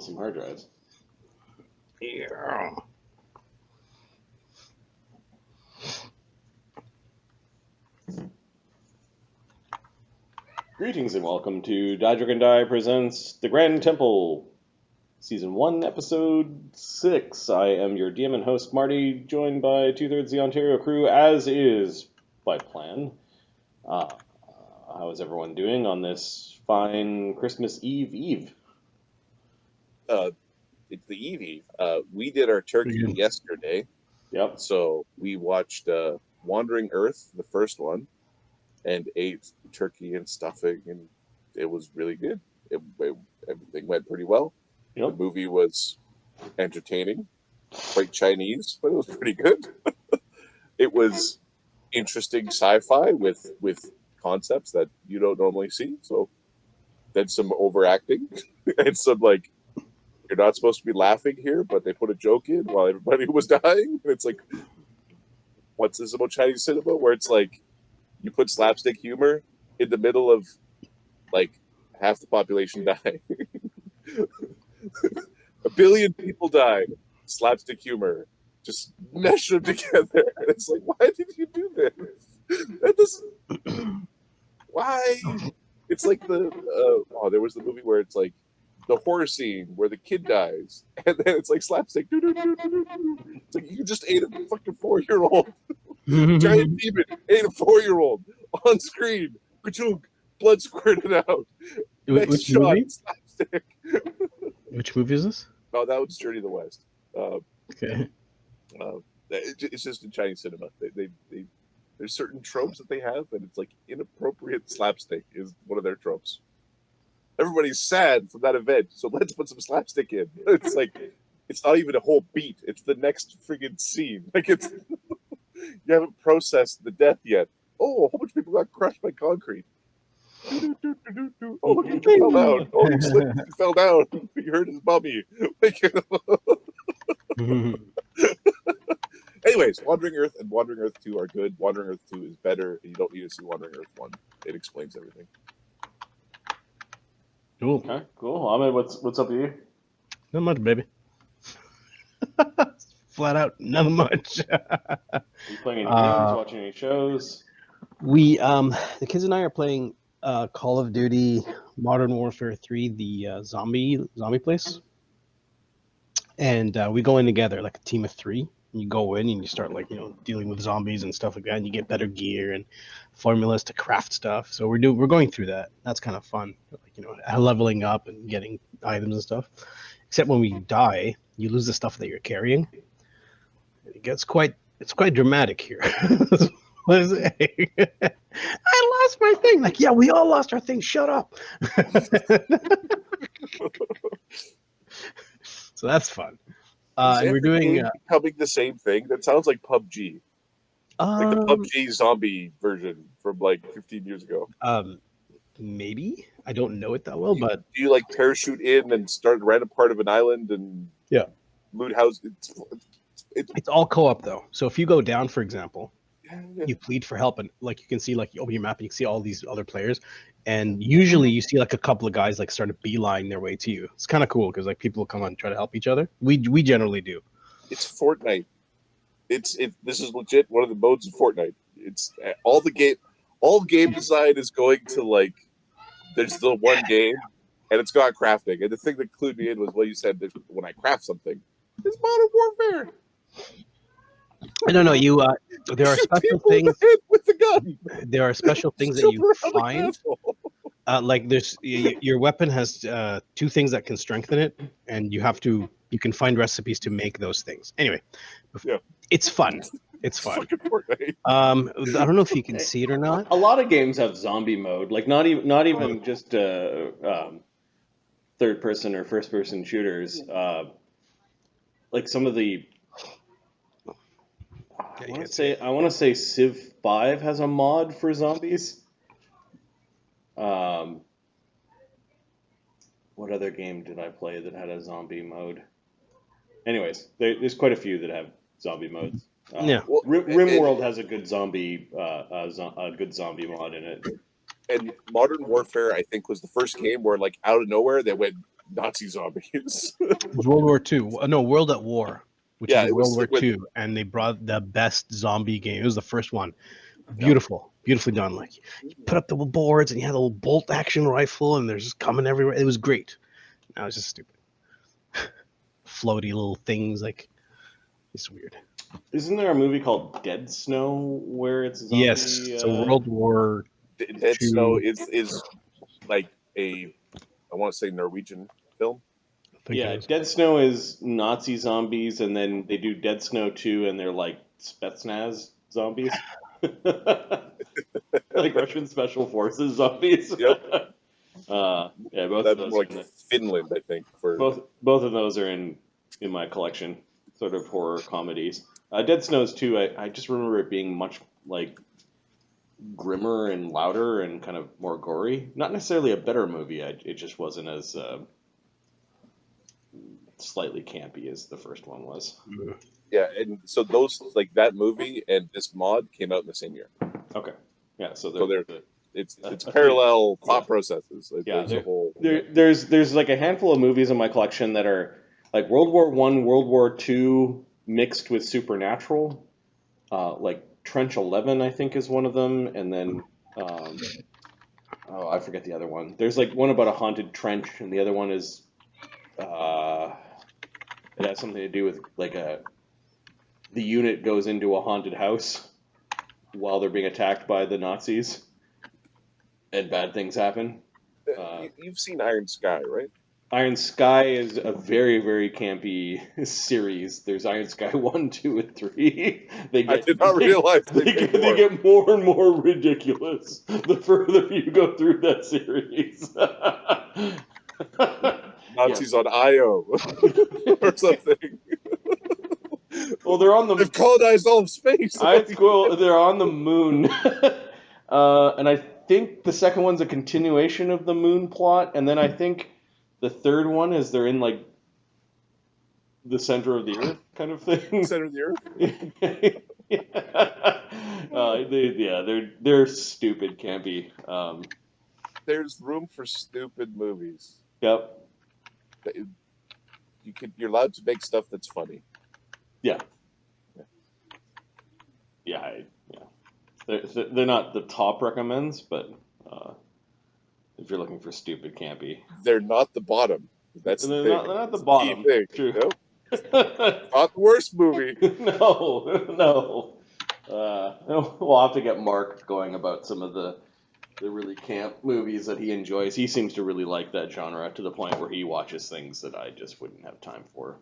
Some hard drives. Yeah. Greetings and welcome to Grande presents The Grand Temple, Season 1, Episode 6. I am your DM and host, Marty, joined by two-thirds of the Ontario crew, as is by plan. How is everyone doing on this fine Christmas Eve? It's the Eve. We did our turkey yesterday. Yep. So we watched Wandering Earth, the first one, and ate turkey and stuffing, and it was really good. Everything went pretty well. Yep. The movie was entertaining, quite Chinese, but it was pretty good. It was interesting sci-fi with concepts that you don't normally see. So then some overacting and some like, you're not supposed to be laughing here, but they put a joke in while everybody was dying. And it's like, what's this about Chinese cinema where it's like you put slapstick humor in the middle of like half the population dying. 1 billion people died. Slapstick humor. Just mesh them together. And it's like, why did you do this? That doesn't... Why? It's like there was the movie where it's like the horror scene where the kid dies, and then it's like slapstick. It's like you just ate a fucking 4-year-old. Giant demon ate a 4-year-old on screen. Blood squirted out. Which shot, movie? Slapstick. Which movie is this? Oh, that was Journey to the West. Okay. It's just in Chinese cinema. There's certain tropes that they have, and it's like inappropriate slapstick is one of their tropes. Everybody's sad from that event, so let's put some slapstick in. It's like, it's not even a whole beat. It's the next friggin' scene. Like, it's you haven't processed the death yet. Oh, a whole bunch of people got crushed by concrete. Oh, look, he fell down. Oh, he slipped and fell down. He hurt his mummy. Like, anyways, Wandering Earth and Wandering Earth 2 are good. Wandering Earth 2 is better. You don't need to see Wandering Earth 1. It explains everything. Cool. Okay, cool. Ahmed, what's up with you? Not much, baby. Flat out, not much. Are you playing any games, watching any shows? We, the kids and I are playing Call of Duty Modern Warfare 3, the zombie place. And we go in together like a team of 3. You go in and you start dealing with zombies and stuff like that, and you get better gear and formulas to craft stuff. So we're going through that. That's kind of fun, leveling up and getting items and stuff. Except when we die, you lose the stuff that you're carrying. It's quite dramatic here. What is it? I lost my thing. Like, yeah, we all lost our thing. Shut up. So that's fun. And we're doing becoming the same thing. That sounds like PUBG, like the PUBG zombie version from like 15 years ago. Maybe I don't know it that well, but do you like parachute in and start at a random part of an island and loot houses? It's all co-op though. So if you go down, for example, you plead for help, and like you can see, like you open your map and you can see all these other players, and usually you see like a couple of guys like start to beeline their way to you. It's kind of cool because like people will come on and try to help each other. We generally do. It's Fortnite. This is legit one of the modes of Fortnite. It's all game design is going to like there's the one game and it's got crafting, and the thing that clued me in was what you said when I craft something. It's Modern Warfare. I don't know. You there are special things with the gun. There are special things that you find. Like there's your weapon has 2 things that can strengthen it, and you can find recipes to make those things. Anyway, it's fun. It's fun. I don't know if you can see it or not. A lot of games have zombie mode, like not even just third person or first person shooters. Like some of the I want to say Civ 5 has a mod for zombies. What other game did I play that had a zombie mode? Anyways, there's quite a few that have zombie modes. RimWorld has a good zombie mod in it. And Modern Warfare, I think, was the first game where, like, out of nowhere, they went Nazi zombies. It was World War II. No, World at War, which Yeah, is it was World War with- II, and they brought the best zombie game. It was the first one. Yeah. Beautifully done. Like you put up the boards, and you had a little bolt action rifle, and they're just coming everywhere. It was great. Now it's just stupid. Floaty little things, like it's weird. Isn't there a movie called Dead Snow where it's zombie? Yes, so World War Dead Two. Snow is like I want to say Norwegian film. I think Yeah, it is. Dead Snow is Nazi zombies, and then they do Dead Snow 2, and they're like Spetsnaz zombies. Like Russian Special Forces zombies. Yep. Yeah, both of That's those more are in like Finland, I think. For both of those are in my collection, sort of horror comedies. Dead Snows 2, I just remember it being much like grimmer and louder and kind of more gory. Not necessarily a better movie. It just wasn't as slightly campy as the first one was. yeah, and so those like that movie and this mod came out in the same year. Okay. Yeah, so So they're, it's a parallel thing. thought Yeah. processes. Like, Yeah, there's a whole there's like a handful of movies in my collection that are like World War One, World War Two mixed with supernatural. Like Trench 11, I think, is one of them, and then I forget the other one. There's like one about a haunted trench, and the other one is it has something to do with like the unit goes into a haunted house while they're being attacked by the Nazis, and bad things happen. You've seen Iron Sky, right? Iron Sky is a very, very campy series. There's Iron Sky 1, 2, and 3. I did not realize they get more and more ridiculous the further you go through that series. Nazis on Io or something. Well, they're on They've the colonized all of space. they're on the moon, and I think the second one's a continuation of the moon plot, and then I think the third one is they're in like the center of the earth kind of thing. Center of the Earth. They're stupid, campy. There's room for stupid movies. Yep. You're allowed to make stuff that's funny. Yeah. They're not the top recommends, but if you're looking for stupid, campy, They're not the bottom. That's the they're thing. not the Key bottom. thing. True. Nope. Not the worst movie. No. We'll have to get Mark going about some of the really camp movies that he enjoys. He seems to really like that genre to the point where he watches things that I just wouldn't have time for.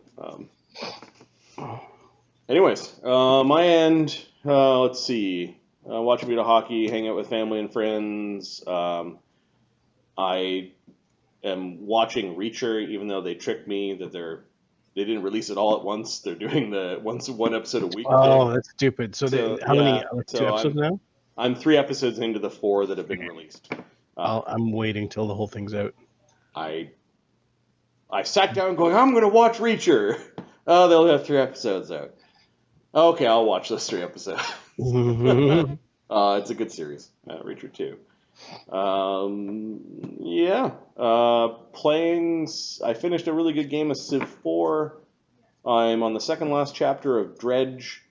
Anyways, my end, let's see. Watch a bit of hockey, hang out with family and friends. I am watching Reacher, even though they tricked me that they didn't release it all at once. They're doing the one episode a week Oh, thing. that's stupid. So, So, how many? yeah, Like so 2 episodes now? I'm 3 episodes into the 4 that have been released. I'm waiting till the whole thing's out. I sat down going, I'm going to watch Reacher. Oh, they'll have 3 episodes out. Okay, I'll watch those 3 episodes. It's a good series, Reacher 2. Playing. I finished a really good game of Civ 4. I'm on the second last chapter of Dredge,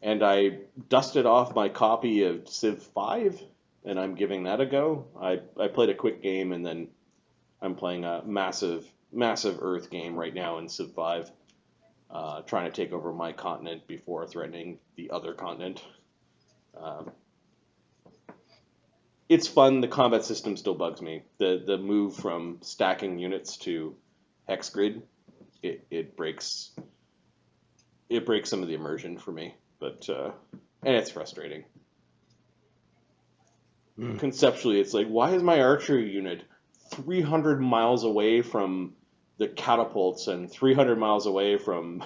and I dusted off my copy of Civ 5, and I'm giving that a go. I played a quick game, and then I'm playing a massive Earth game right now in Civ 5, trying to take over my continent before threatening the other continent. It's fun. The combat system still bugs me. The move from stacking units to hex grid, it breaks some of the immersion for me. But and it's frustrating. Conceptually, it's like, why is my archery unit 300 miles away from the catapults and 300 miles away from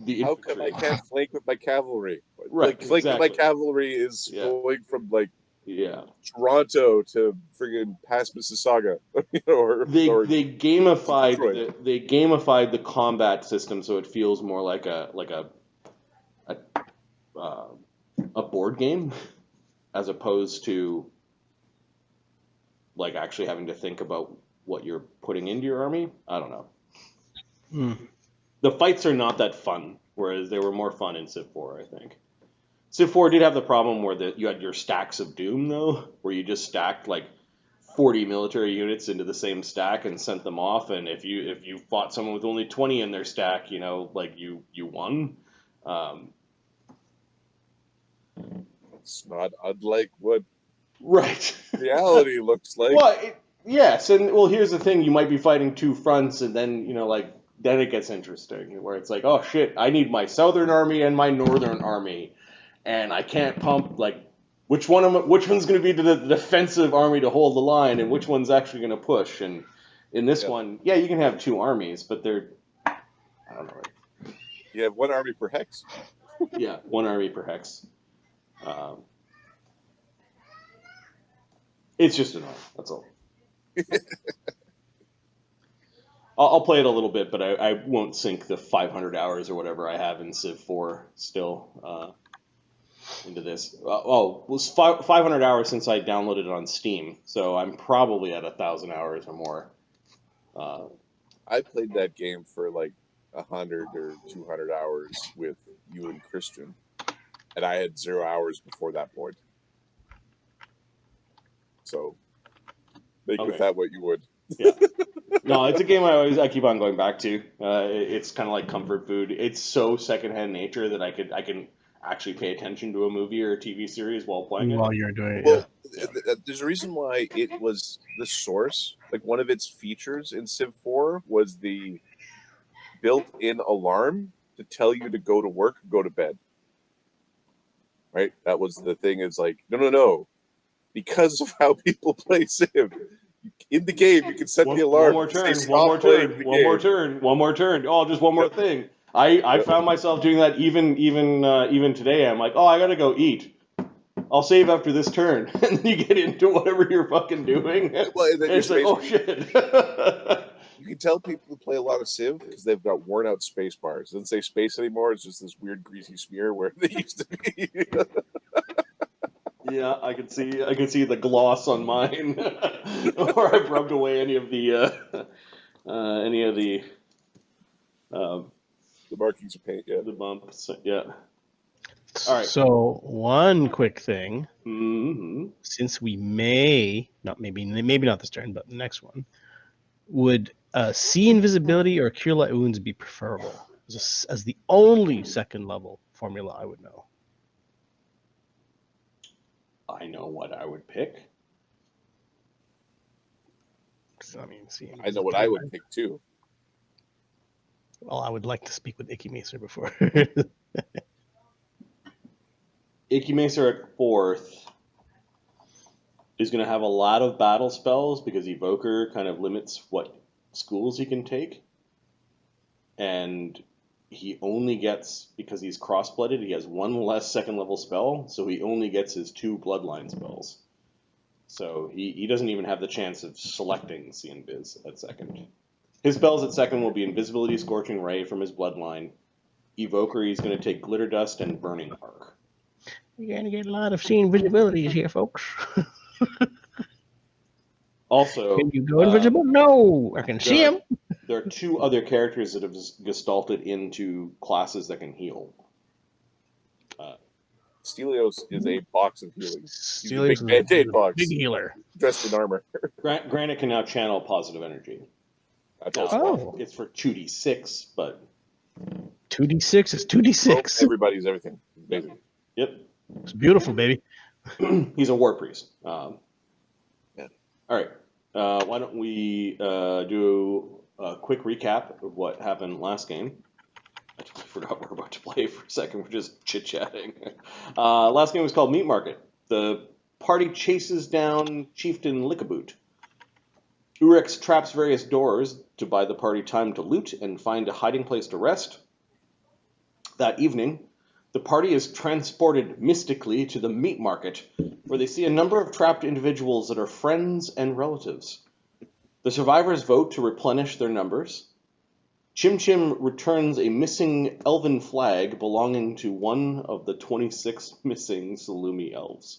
the How infantry? come I can't flank with my cavalry? Right, Like, flank with exactly. my cavalry is going from like Yeah. Toronto to friggin' past Mississauga. They gamified Detroit. they gamified the combat system so it feels more like a board game as opposed to like actually having to think about what you're putting into your army. I don't know. Hmm. The fights are not that fun, whereas they were more fun in Civ 4, I think. Civ 4 did have the problem where you had your stacks of doom, though, where you just stacked like 40 military units into the same stack and sent them off, and if you fought someone with only 20 in their stack, like you won. It's not unlike what Right. reality looks like. Well, yes, and well, here's the thing: you might be fighting two fronts, and then then it gets interesting, where it's like, oh shit, I need my southern army and my northern army, and I can't pump like which one's going to be the defensive army to hold the line, and which one's actually going to push. And in this one, yeah, you can have two armies, but they're I don't know. Right? You have one army per hex. Yeah, one army per hex. It's just annoying. That's all. I'll play it a little bit, but I won't sink the 500 hours or whatever I have in Civ 4 still into this. It was 500 hours since I downloaded it on Steam, so I'm probably at 1,000 hours or more. I played that game for like 100 or 200 hours with you and Christian, and I had 0 hours before that point. So make with that what you would. Yeah. No, it's a game I keep on going back to. It's kind of like comfort food. It's so secondhand nature that I can actually pay attention to a movie or a TV series while playing it. While you're doing it, Well, there's a reason why it was the source. Like one of its features in Civ 4 was the built-in alarm to tell you to go to work, go to bed. Right? That was the thing. Is like no. Because of how people play Civ, in the game you can set the alarm. One more turn. Oh, just one more thing. I found myself doing that even today. I'm like, oh, I gotta go eat. I'll save after this turn, and then you get into whatever you're fucking doing. Well, and then it's like, oh shit. You can tell people who play a lot of Civ because they've got worn out space bars. It doesn't say space anymore. It's just this weird greasy smear where they used to be. Yeah, I can see the gloss on mine, or I've rubbed away any of the the markings of paint. Yeah, the bumps. Yeah. All right. So one quick thing, Mm-hmm. since we maybe not this turn, but the next one, would see invisibility or cure light wounds be preferable as the only second level formula I would know? I know what I would pick. I mean, I know what I would pick too. Well, I would like to speak with Icky Macer before. Icky Macer at 4th is going to have a lot of battle spells because Evoker kind of limits what schools he can take. And he only gets, because he's cross-blooded, he has one less second level spell, so he only gets his 2 bloodline spells. So he doesn't even have the chance of selecting See Invis at 2nd. His spells at 2nd will be Invisibility, Scorching Ray from his bloodline. Evoker, he's going to take Glitter Dust and Burning Arc. You're going to get a lot of See Invisibilities here, folks. Also, can you go invisible? No, I can see him. There are 2 other characters that have gestalted into classes that can heal. Stelios is a box of healing. He's a Stelios big Band-Aid box. Big healer. Dressed in armor. Granite can now channel positive energy. That's Now, also it's for 2d6, but 2d6 is 2d6. everybody's everything. Basically. Yep. It's beautiful, baby. He's a war priest. Yeah. All right. Why don't we do a quick recap of what happened last game? I totally forgot we're about to play for a second. We're just chit-chatting. Last game was called Meat Market. The party chases down Chieftain Lickaboot. Urex traps various doors to buy the party time to loot and find a hiding place to rest. That evening, the party is transported mystically to the meat market, where they see a number of trapped individuals that are friends and relatives. The survivors vote to replenish their numbers. Chim Chim returns a missing elven flag belonging to one of the 26 missing Salumi elves.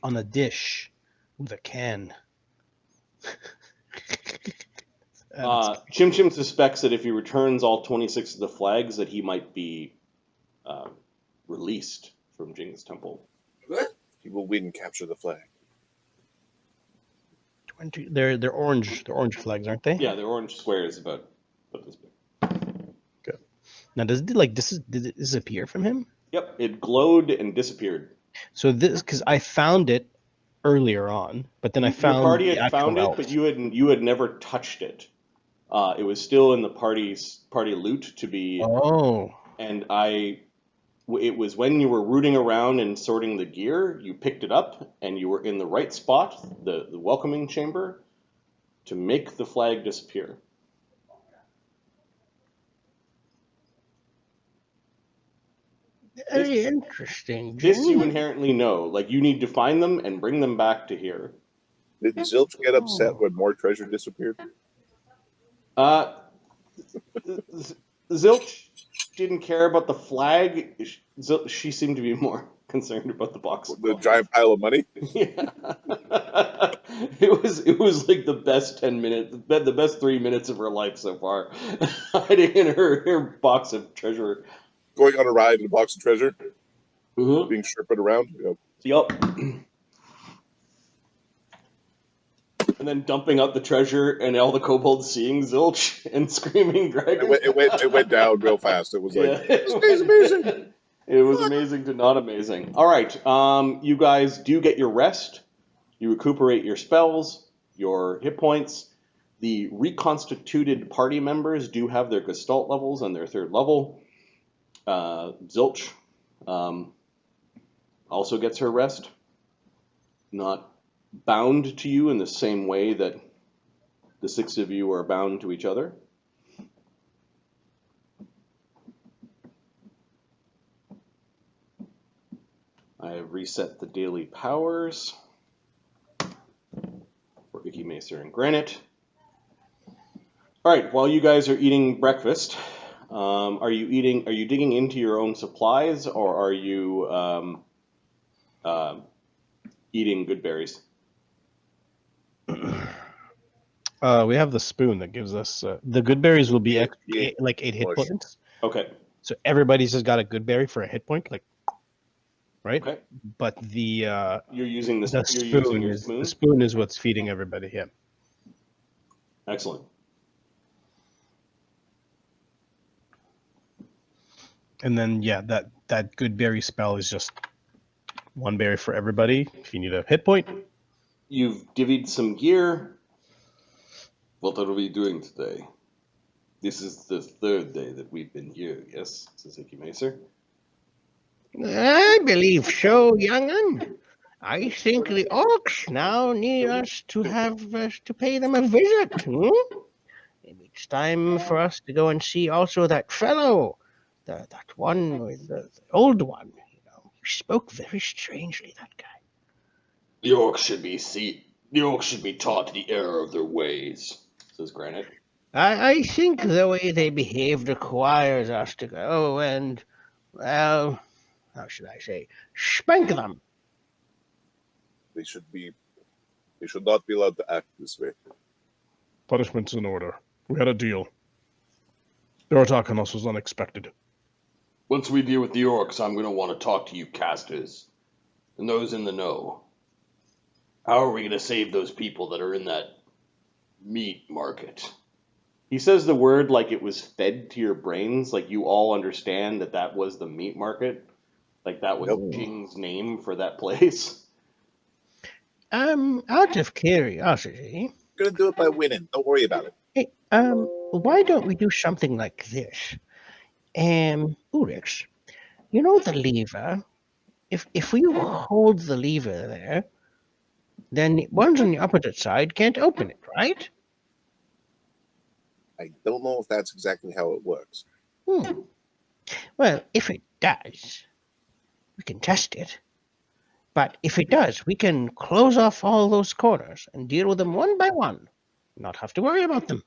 on a dish with a can. Chim Chim suspects that if he returns all 26 of the flags, that he might be released from Jing's temple. What? He will win, capture the flag. 20. They're orange. They're orange flags, aren't they? Yeah, the orange square is about this big. Good. Now, did it disappear from him? Yep, it glowed and disappeared. So this, because I found it earlier on, but then I found your party the had found actual it, but you had never touched it. It was still in the party loot to be. Oh. And it was when you were rooting around and sorting the gear, you picked it up and you were in the right spot, the welcoming chamber, to make the flag disappear. Very interesting. This you inherently know. Like, you need to find them and bring them back to here. Did Zilch get upset when more treasure disappeared? Zilch didn't care about the flag. She seemed to be more concerned about the box. The giant pile of money? Yeah. It was like the best 10 minutes, the best 3 minutes of her life so far. Hiding in her box of treasure. Going on a ride in a box of treasure? Mm-hmm. Being Sherpa'd around? Yep. And then dumping out the treasure and all the kobolds seeing Zilch and screaming dragon. It went down real fast. It was like, Yeah. This is amazing. It was amazing to not amazing. All right, you guys do get your rest. You recuperate your spells, your hit points. The reconstituted party members do have their Gestalt levels on their 3rd level. Zilch also gets her rest. Not bound to you in the same way that the 6 of you are bound to each other. I have reset the daily powers for Icky Macer and Granite. All right, while you guys are eating breakfast, are you digging into your own supplies, or are you eating good berries? We have the spoon that gives us the good berries will be like 8 hit points. Okay. So everybody's just got a good berry for a hit point, like, right? Okay. But the you're using the spoon is spoon? the spoon is what's feeding everybody. Yeah. Excellent. And then that good berry spell is just 1 berry for everybody. If you need a hit point, you've divvied some gear. What are we doing today? This is the 3rd day that we've been here, yes, says Icky Macer. I believe so, young'un. I think the orcs now need us to pay them a visit. Maybe it's time for us to go and see also that fellow, that one, the old one. He spoke very strangely, that guy. The orcs should be taught the error of their ways, says Granite. I think the way they behaved requires us to go and, well, how should I say, spank them. They should not be allowed to act this way. Punishment's in order. We had a deal. Their attack on us was unexpected. Once we deal with the orcs, I'm going to want to talk to you casters and those in the know. How are we going to save those people that are in that meat market? He says the word like it was fed to your brains, like you all understand that was the meat market. Like that was Jing's name for that place. Out of curiosity, We're gonna do it by winning. Don't worry about it. hey, why don't we do something like this? Ulrich, you know the lever? If we hold the lever there, then the ones on the opposite side can't open it, right? I don't know if that's exactly how it works. Well, if it does, we can test it. But if it does, we can close off all those corners and deal with them one by one. Not have to worry about them.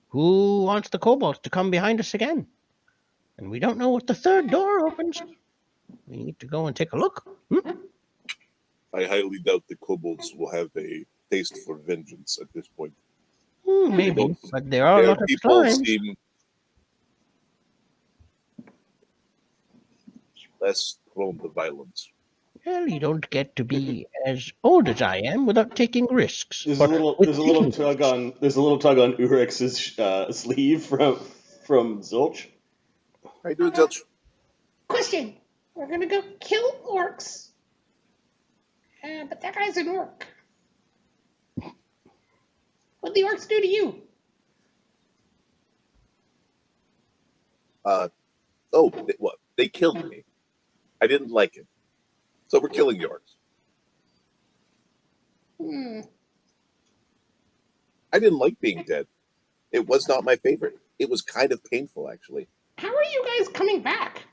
Who wants the kobolds to come behind us again? And we don't know what the 3rd door opens. We need to go and take a look. I highly doubt the kobolds will have a taste for vengeance at this point. Maybe, but there are a Their lot of people slimes. seem less prone to violence. Well, you don't get to be as old as I am without taking risks. There's Or a little with taking tug risks. on Urix's sleeve from Zilch. How you doing, Zilch? Question. We're gonna go kill orcs. But that guy's an orc. What'd the orcs do to you? What? They killed me. I didn't like it. So we're killing the orcs. I didn't like being dead. It was not my favorite. It was kind of painful, actually. How are you guys coming back?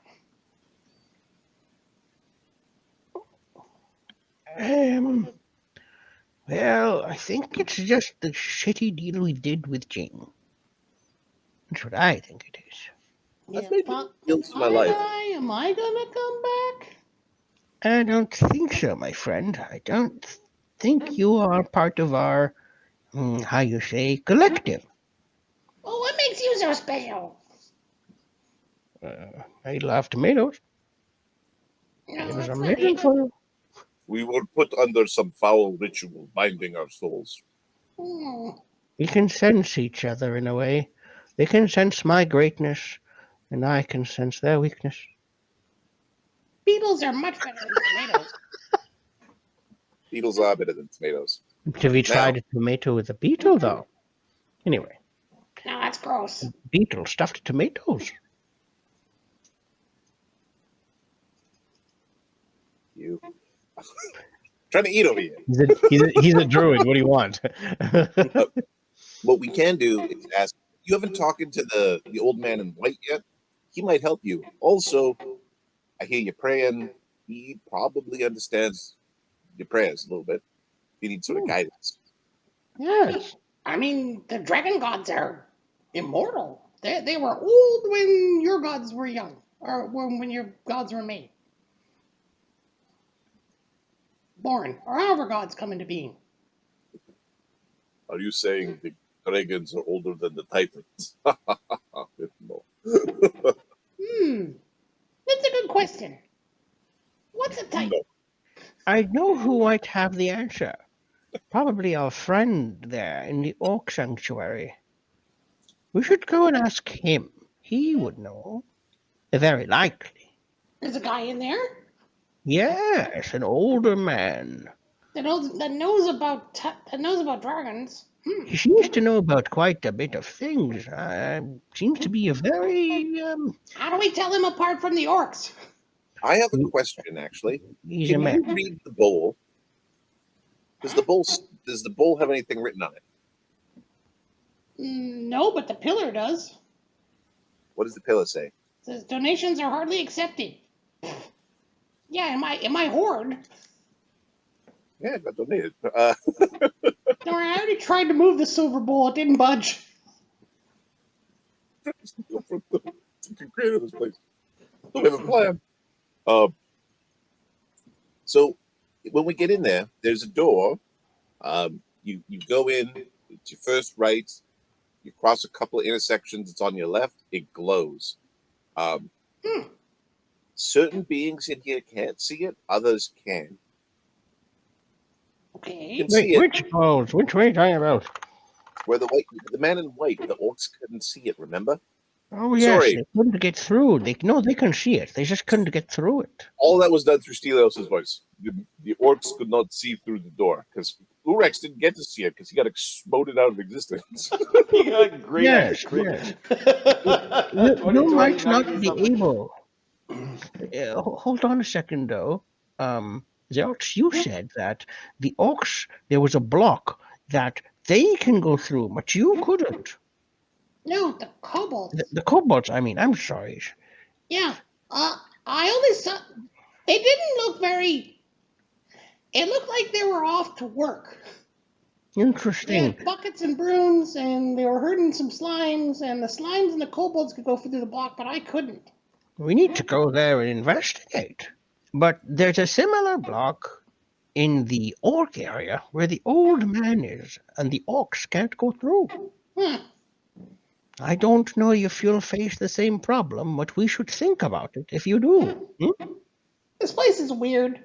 Well, I think it's just the shitty deal we did with Jing. That's what I think it is. I've made deals in my life. Am I gonna come back? I don't think so, my friend. I don't think you are part of our, how you say, collective. Well, what makes you so special? I love tomatoes. No, It was that's not amazing it. for you. We were put under some foul ritual binding our souls. We can sense each other in a way. They can sense my greatness, and I can sense their weakness. Beetles are much better than tomatoes. Beetles are better than tomatoes. Have you tried a tomato with a beetle, though? Anyway, No, that's gross. beetle stuffed tomatoes. You trying to eat over here. He's a druid. What do you want? What we can do is ask. You haven't talked to the old man in white yet. He might help you. Also, I hear you praying. He probably understands your prayers a little bit. You need sort of guidance. Yes. I mean, the dragon gods are immortal. They were old when your gods were young, or when your gods were made. Born, or however gods come into being. Are you saying the dragons are older than the titans? No. That's a good question. What's a titan? No. I know who might have the answer. Probably our friend there in the orc sanctuary. We should go and ask him. He would know. Very likely. There's a guy in there Yes, an older man. that knows about dragons. He seems to know about quite a bit of things. Seems to be a very, How do we tell him apart from the orcs? I have a question, actually. he's a Can man. you read the bowl? Does the bowl have anything written on it? No, but the pillar does. What does the pillar say? It says donations are hardly accepted. Yeah, in my horde. Yeah, it got donated. No, I already tried to move the silver bowl. It didn't budge. Creative this place. Don't have a plan. So when we get in there, there's a door. You go in. It's your first right. You cross a couple of intersections. It's on your left. It glows. Certain beings in here can't see it. Others can. Okay. You can see Wait, it. which way are you talking about? Where the man in white, the orcs couldn't see it. Remember? Oh, yes, Sorry. they couldn't get through. They can see it. They just couldn't get through it. All that was done through Stelios' voice. The orcs could not see through the door because Urex didn't get to see it because he got exploded out of existence. You got great Yes, acting. yes. You might 2020, not 90 be something. able. Hold on a second, though. Zelch, you said that the orcs, there was a block that they can go through, but you couldn't. No, the kobolds. The kobolds, I mean, I'm sorry. Yeah. I only saw. They didn't look very. It looked like they were off to work. They Interesting. had buckets and brooms, and they were herding some slimes, and the slimes and the kobolds could go through the block, but I couldn't. We need to go there and investigate. But there's a similar block in the orc area where the old man is, and the orcs can't go through. Hmm. I don't know if you'll face the same problem, but we should think about it if you do. This place is weird.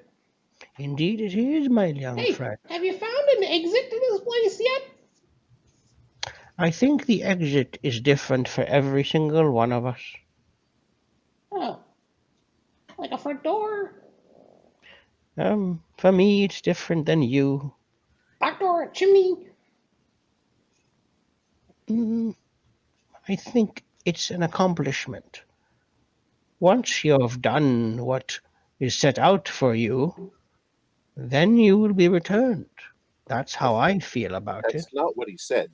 Indeed it is, my young Hey, friend. have you found an exit to this place yet? I think the exit is different for every single one of us. Oh, like a front door, For me, it's different than you. back door, a chimney. Mm, I think it's an accomplishment. Once you have done what is set out for you, then you will be returned. That's how I feel about it. That's not what he said.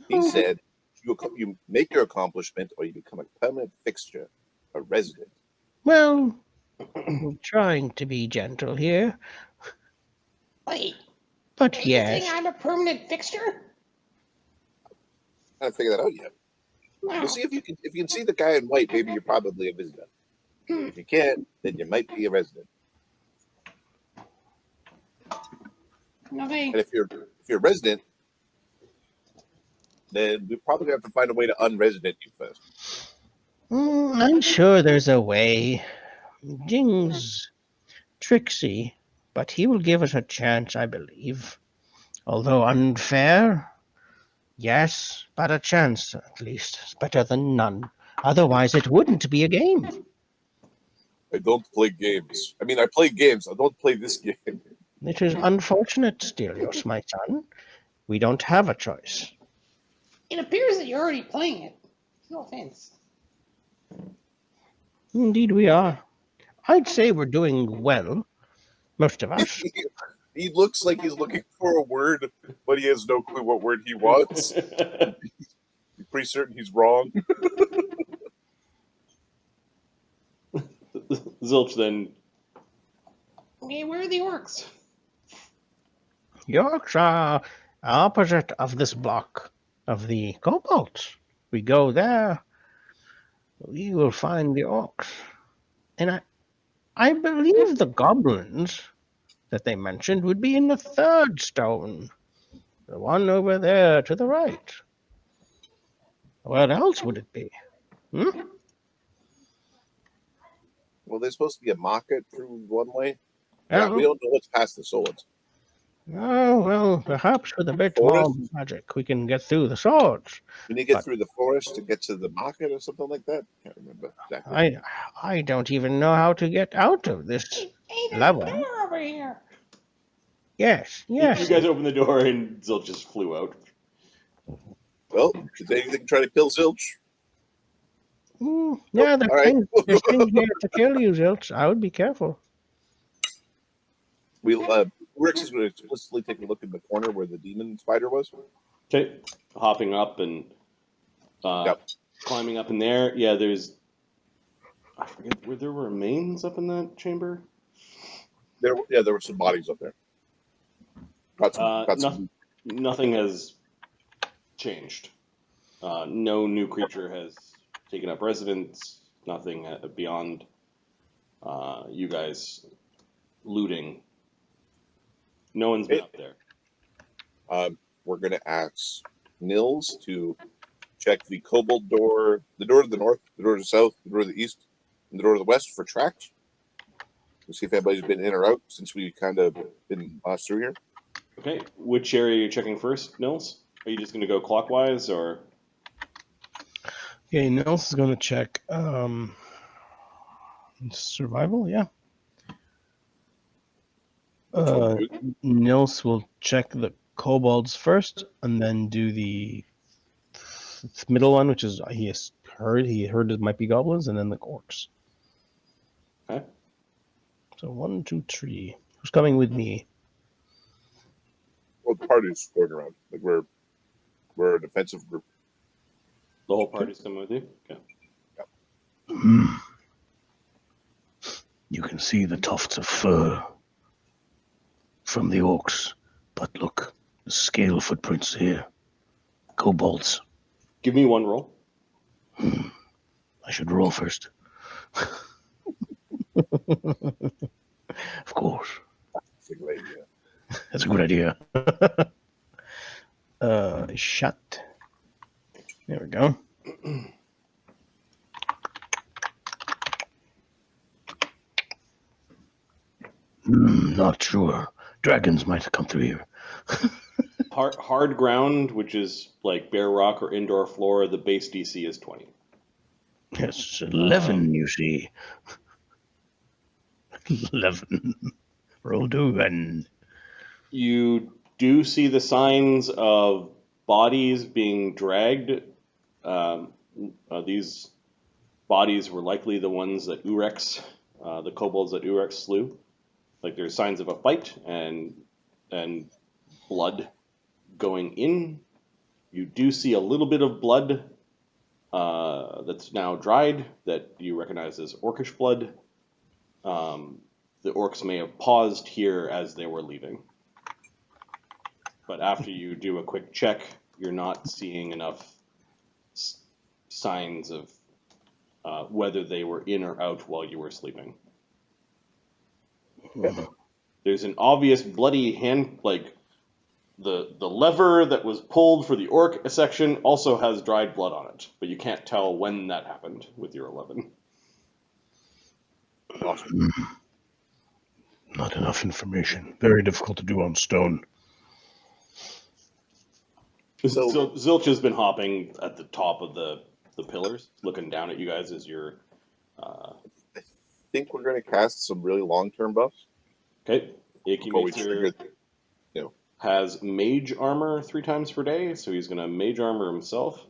He Oh, said you make your accomplishment or you become a permanent fixture, a resident. well, I'm trying to be gentle here, Wait, but are you saying yes. I'm a permanent fixture? I haven't figured that out yet. No. We'll see if you can see the guy in white. Maybe you're probably a visitor. If you can't, then you might be a resident. Okay. And if you're a resident, then we probably have to find a way to unresident you first. I'm sure there's a way. Jing's tricksy, but he will give us a chance, I believe. Although unfair, yes, but a chance at least. It's better than none. Otherwise, it wouldn't be a game. I don't play games. I mean, I play games. I don't play this game. It is unfortunate, Stelios, my son. We don't have a choice. It appears that you're already playing it. No offense. Indeed, we are. I'd say we're doing well, most of us. He looks like he's looking for a word, but he has no clue what word he wants. He's pretty certain he's wrong. Zilch then. Okay, where are the orcs? Yorks are opposite of this block of the kobolds. We go there, we will find the orcs. And I believe the goblins that they mentioned would be in the third stone, the one over there to the right. Where else would it be? Well, there's supposed to be a market through one way. Well, We don't know what's past the swords. oh, well, perhaps with a bit more Forest? magic we can get through the swords. We need to get But- through the forest to get to the market or something like that. Can't remember exactly. I don't even know how to get out of this. Hey, there's Level. a door over here. Yes, yes. You guys open the door and Zilch just flew out. Well, did anything try to kill Zilch? Yeah, all right. there's things here to kill you, Zilch. I would be careful. We're actually going to explicitly take a look in the corner where the demon spider was. Okay, hopping up and Yep. climbing up in there. Yeah, I forget, were there remains up in that chamber? There were some bodies up there. Got some. Nothing has changed. No new creature has taken up residence. Nothing beyond you guys looting. No one's been up there. We're going to ask Nils to check the kobold door, the door to the north, the door to the south, the door to the east, and the door to the west for tracks. We'll see if anybody's been in or out since we kind of been lost through here. Okay, which area are you checking first, Nils? Are you just going to go clockwise, or? Okay, Nils is going to check survival, yeah. Nils will check the kobolds first, and then do the middle one, which is he heard it might be goblins, and then the orcs. Okay. So 1, 2, 3. Who's coming with me? Well, the party's going around. Like we're a defensive group. The whole party's coming with you? Okay. You can see the tufts of fur from the orcs, but look, the scale footprints here. Kobolds. Give me one roll. I should roll first. Of course. halfling lady. Yeah. That's a good idea. Shut. There we go. Not sure. Dragons might come through here. Hard ground, which is like bare rock or indoor floor, the base DC is 20. Yes, 11, you see. 11. Roll do, and You do see the signs of bodies being dragged. These bodies were likely the ones that Urex, the kobolds that Urex slew. Like there's signs of a fight and blood going in. You do see a little bit of blood that's now dried that you recognize as orcish blood. The orcs may have paused here as they were leaving. But after you do a quick check, you're not seeing enough signs of whether they were in or out while you were sleeping. There's an obvious bloody hand, like the lever that was pulled for the orc section also has dried blood on it, but you can't tell when that happened with your 11. Awesome. Not enough information. Very difficult to do on stone. So- So Zilch has been hopping at the top of the pillars, looking down at you guys as you're. I think we're going to cast some really long-term buffs. Okay. Before we trigger, has mage armor 3 times per day, so he's gonna mage armor himself.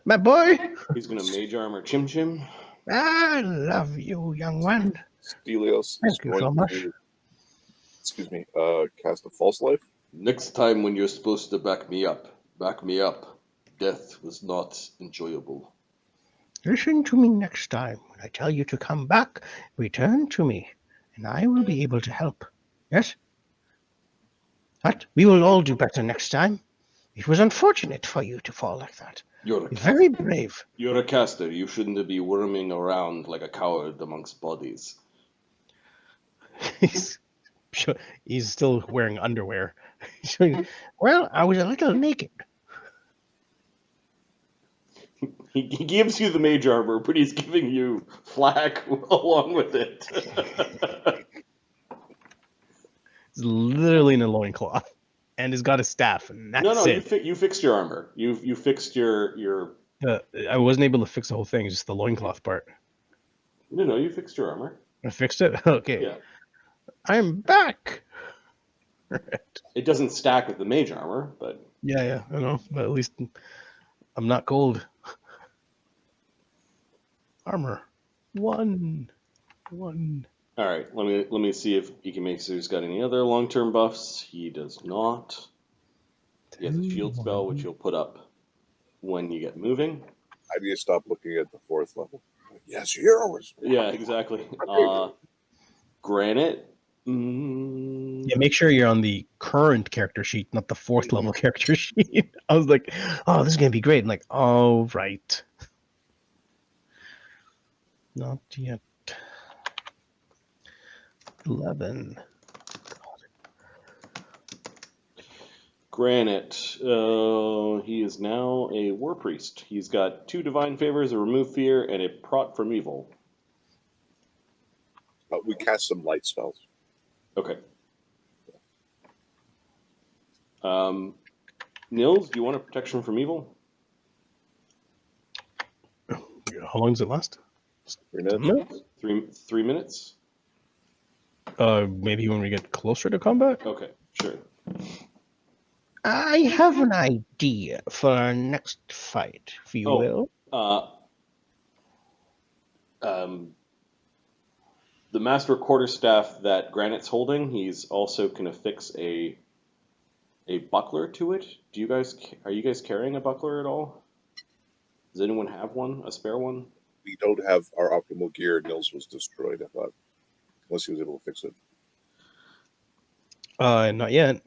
my boy. He's gonna mage armor Chim Chim. I love you, young one. Stelios Thank is you going so much. to, cast a false life. Next time when you're supposed to back me up. Death was not enjoyable. Listen to me next time. When I tell you to come back, return to me, and I will be able to help. Yes? What? We will all do better next time. It was unfortunate for you to fall like that. You're Very brave. a caster. You shouldn't be worming around like a coward amongst bodies. He's still wearing underwear. Well, I was a little naked. He gives you the mage armor, but he's giving you flack along with it. He's literally in a loincloth. And he's got a staff, and that's No, it. you fixed your armor. You fixed your. I wasn't able to fix the whole thing, just the loincloth part. No, you fixed your armor. I fixed it? Okay. Yeah. I'm back. It doesn't stack with the mage armor, but Yeah, I know. But at least I'm not cold. Armor. One. all right. Let me see if Ikimake's got any other long-term buffs. He does not. He has a shield spell, which you'll put up when you get moving. I need to stop looking at the 4th level. Yes, heroes. Yeah, exactly. Granite. Yeah, make sure you're on the current character sheet, not the 4th level character sheet. I was like, oh, this is going to be great. I'm like, oh, right. Not yet. 11. Granite. He is now a war priest. He's got 2 divine favors, a remove fear, and a prot from evil. We cast some light spells. Okay. Nils, do you want a protection from evil? How long does it last? 3 10 minutes. minutes? 3 minutes? Maybe when we get closer to combat? Okay, sure. I have an idea for our next fight, if you will. The master quarterstaff that Granite's holding, he's also going to fix a buckler to it. Are you guys carrying a buckler at all? Does anyone have one? A spare one? We don't have our optimal gear. Nils was destroyed, I thought. Unless he was able to fix it. Not yet.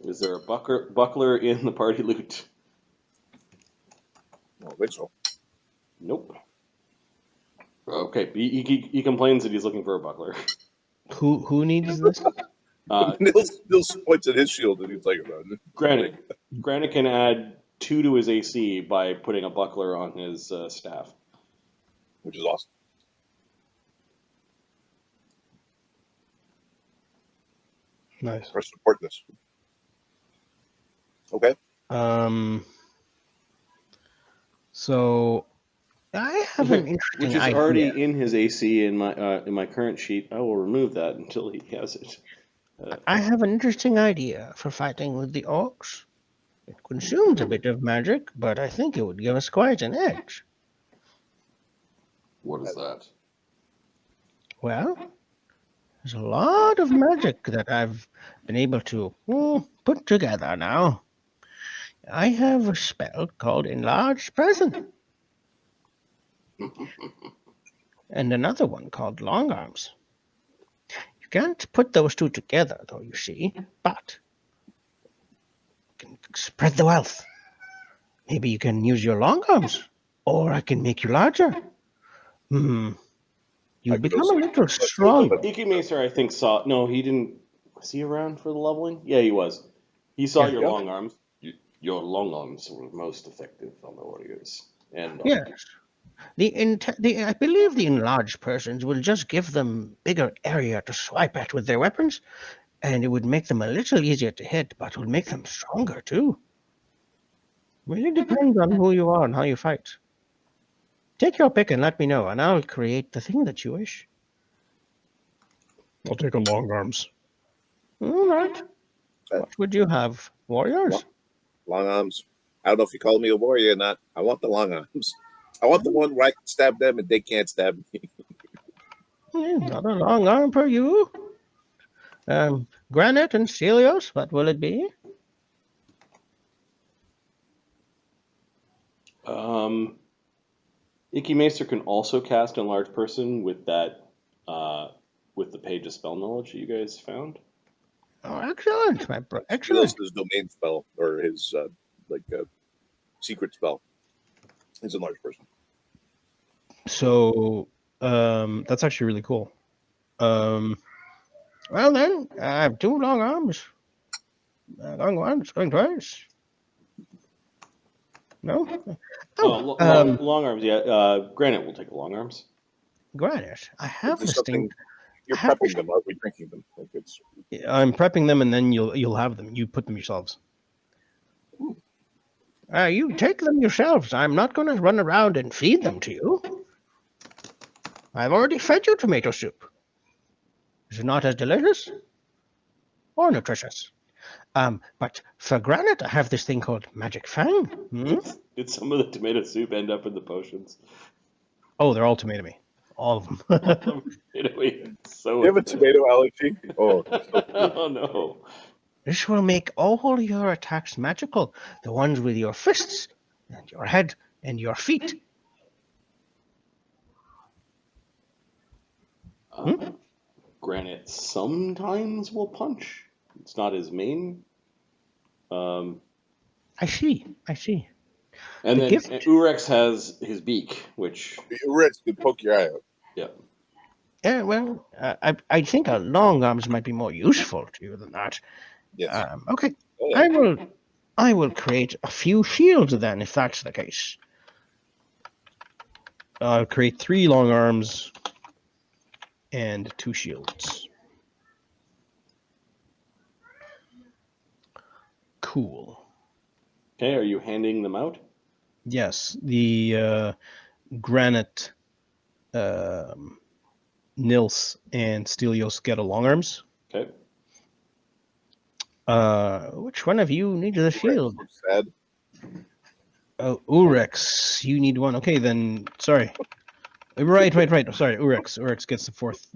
Is there a buckler in the party loot? I don't think so. Nope. Okay, he complains that he's looking for a buckler. Who needs this? Nils points at his shield and he's like, Granite can add 2 to his AC by putting a buckler on his staff. which is awesome. Nice. We're supporting this. Okay. So I have an interesting Which is idea. already in his AC in my current sheet. I will remove that until he has it. I have an interesting idea for fighting with the orcs. It consumes a bit of magic, but I think it would give us quite an edge. What is that? Well, there's a lot of magic that I've been able to put together now. I have a spell called Enlarged Present. And another one called Long Arms. You can't put those two together, though, you see, but you can spread the wealth. Maybe you can use your long arms, or I can make you larger. You become a little stronger. Icky Macer, I think, saw. No, he didn't. Was he around for the leveling? Yeah, he was. He saw your long arms. Your long arms were most effective on the warriors. And Yes. I believe the enlarged persons will just give them bigger area to swipe at with their weapons, and it would make them a little easier to hit, but it would make them stronger too. Really depends on who you are and how you fight. Take your pick and let me know, and I'll create the thing that you wish. I'll take a long arms. All right. What would you have, warriors? Long arms. I don't know if you call me a warrior or not. I want the long arms. I want the one where I can stab them and they can't stab me. Not a long arm per you. Granite and Celios, what will it be? Icky Macer can also cast Enlarged Person with that, with the page of spell knowledge that you guys found. Oh, excellent! Excellent. His domain spell or his secret spell. His Enlarged Person. So that's actually really cool. Well then, I have 2 long arms. Going once, going twice. No? Long arms, yeah. Granite will take the long arms. Granite. I have this thing. You're prepping them, aren't we? Drinking them. Like it's... I'm prepping them, and then you'll have them. You put them yourselves. You take them yourselves. I'm not going to run around and feed them to you. I've already fed you tomato soup. Is it not as delicious or nutritious? But for Granite, I have this thing called Magic Fang. Did some of the tomato soup end up in the potions? Oh, they're all tomato-y. All of them. So you have a tomato allergy? Oh, oh no. This will make all your attacks magical. The ones with your fists, and your head, and your feet. Granite sometimes will punch. It's not his main. I see. And then Urex has his beak, which... Urex could poke your eye out. Yeah. Yeah, well, I think a long arms might be more useful to you than that. Yes. Okay. I will create a few shields then, if that's the case. I'll create 3 long arms and 2 shields. Cool. Okay, are you handing them out? Yes, the Granite, Nils, and Stelios get a long arms. Okay. Which one of you needs the shield? Sad. Oh, Urex, you need one. Okay, then. Sorry. Right. Sorry, Urex gets the fourth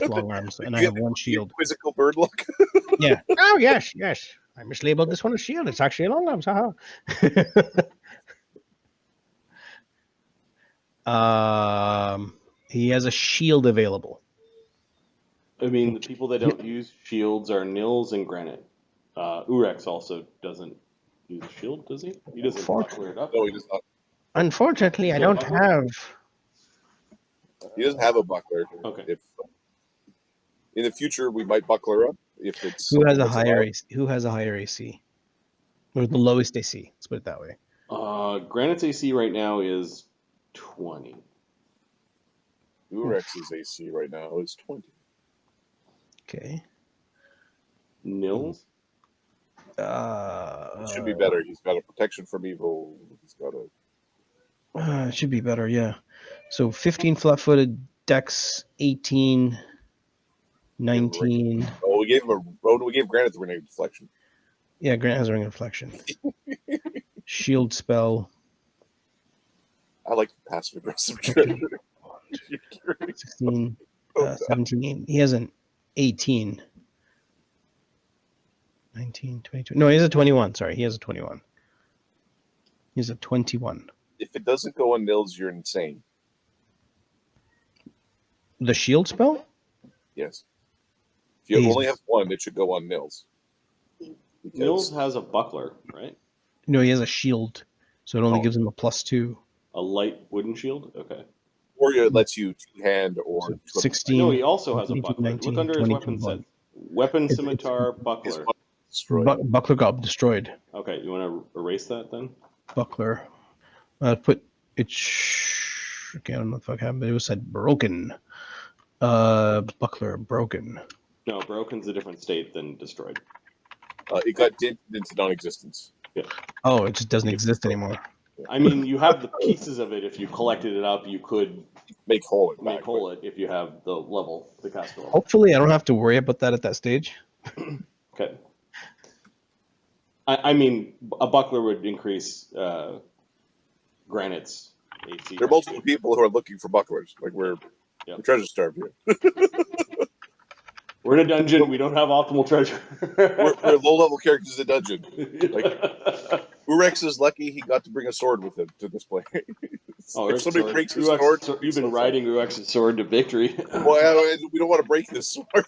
long arms, and I have 1 shield. Quizzical bird look. Yeah. Oh yes. I mislabeled this one as shield. It's actually a long arms. Haha. He has a shield available. I mean, the people that don't use shields are Nils and Granite. Urex also doesn't use a shield, does he? He doesn't clear it up. No, he does not. Unfortunately, I don't have. He doesn't have a buckler. Okay. If In the future, we might buckler up if it's Who has something a that's higher allowed. AC? Who has a higher AC? Or the lowest AC? Let's put it that way. Granite's AC right now is 20. Urex's AC right now is 20. Okay. Nils? It should be better. He's got a protection from evil. He's got a. It should be better, yeah. So 15 flat-footed, Dex 18, 19. Oh, we gave him a. Oh, we gave Granite the ring of deflection. Yeah, Grant has a ring of reflection. Shield spell. I like the passive aggressive treasure. 16, 17. He has an 18. 19, 22. No, he has a 21. Sorry, he has a 21. He has a 21. If it doesn't go on Nils, you're insane. The shield spell? Yes. If you He's- only have one, it should go on Nils. Because Nils has a buckler, right? No, he has a shield. So it only Oh. gives him a +2. A light wooden shield? Okay. or it lets you two-hand or So 16. No, he also has a 18, buckler. 19, Look under his 22 weapon set. blood. Weapon, It's- scimitar, His buckler. butt destroyed. Buckler got destroyed. Okay, you want to erase that then? Buckler. Put it. Okay, I don't know if I can, but it was said broken. Buckler broken. No, broken's a different state than destroyed. It got dented into non-existence. Oh, it just doesn't exist anymore. I mean, you have the pieces of it. If you collected it up, you could Make whole it make back. whole it if you have the level, the caster level. Hopefully, I don't have to worry about that at that stage. Okay. I mean, a buckler would increase Granite's AC. There are multiple people who are looking for bucklers. Like we're treasure starved here. We're in a dungeon. We don't have optimal treasure. we're low-level characters in a dungeon. Urex is lucky he got to bring a sword with him to this place. Oh, if somebody breaks his Urex, sword, you've been riding Urex's sword to victory. Well, we don't want to break this sword.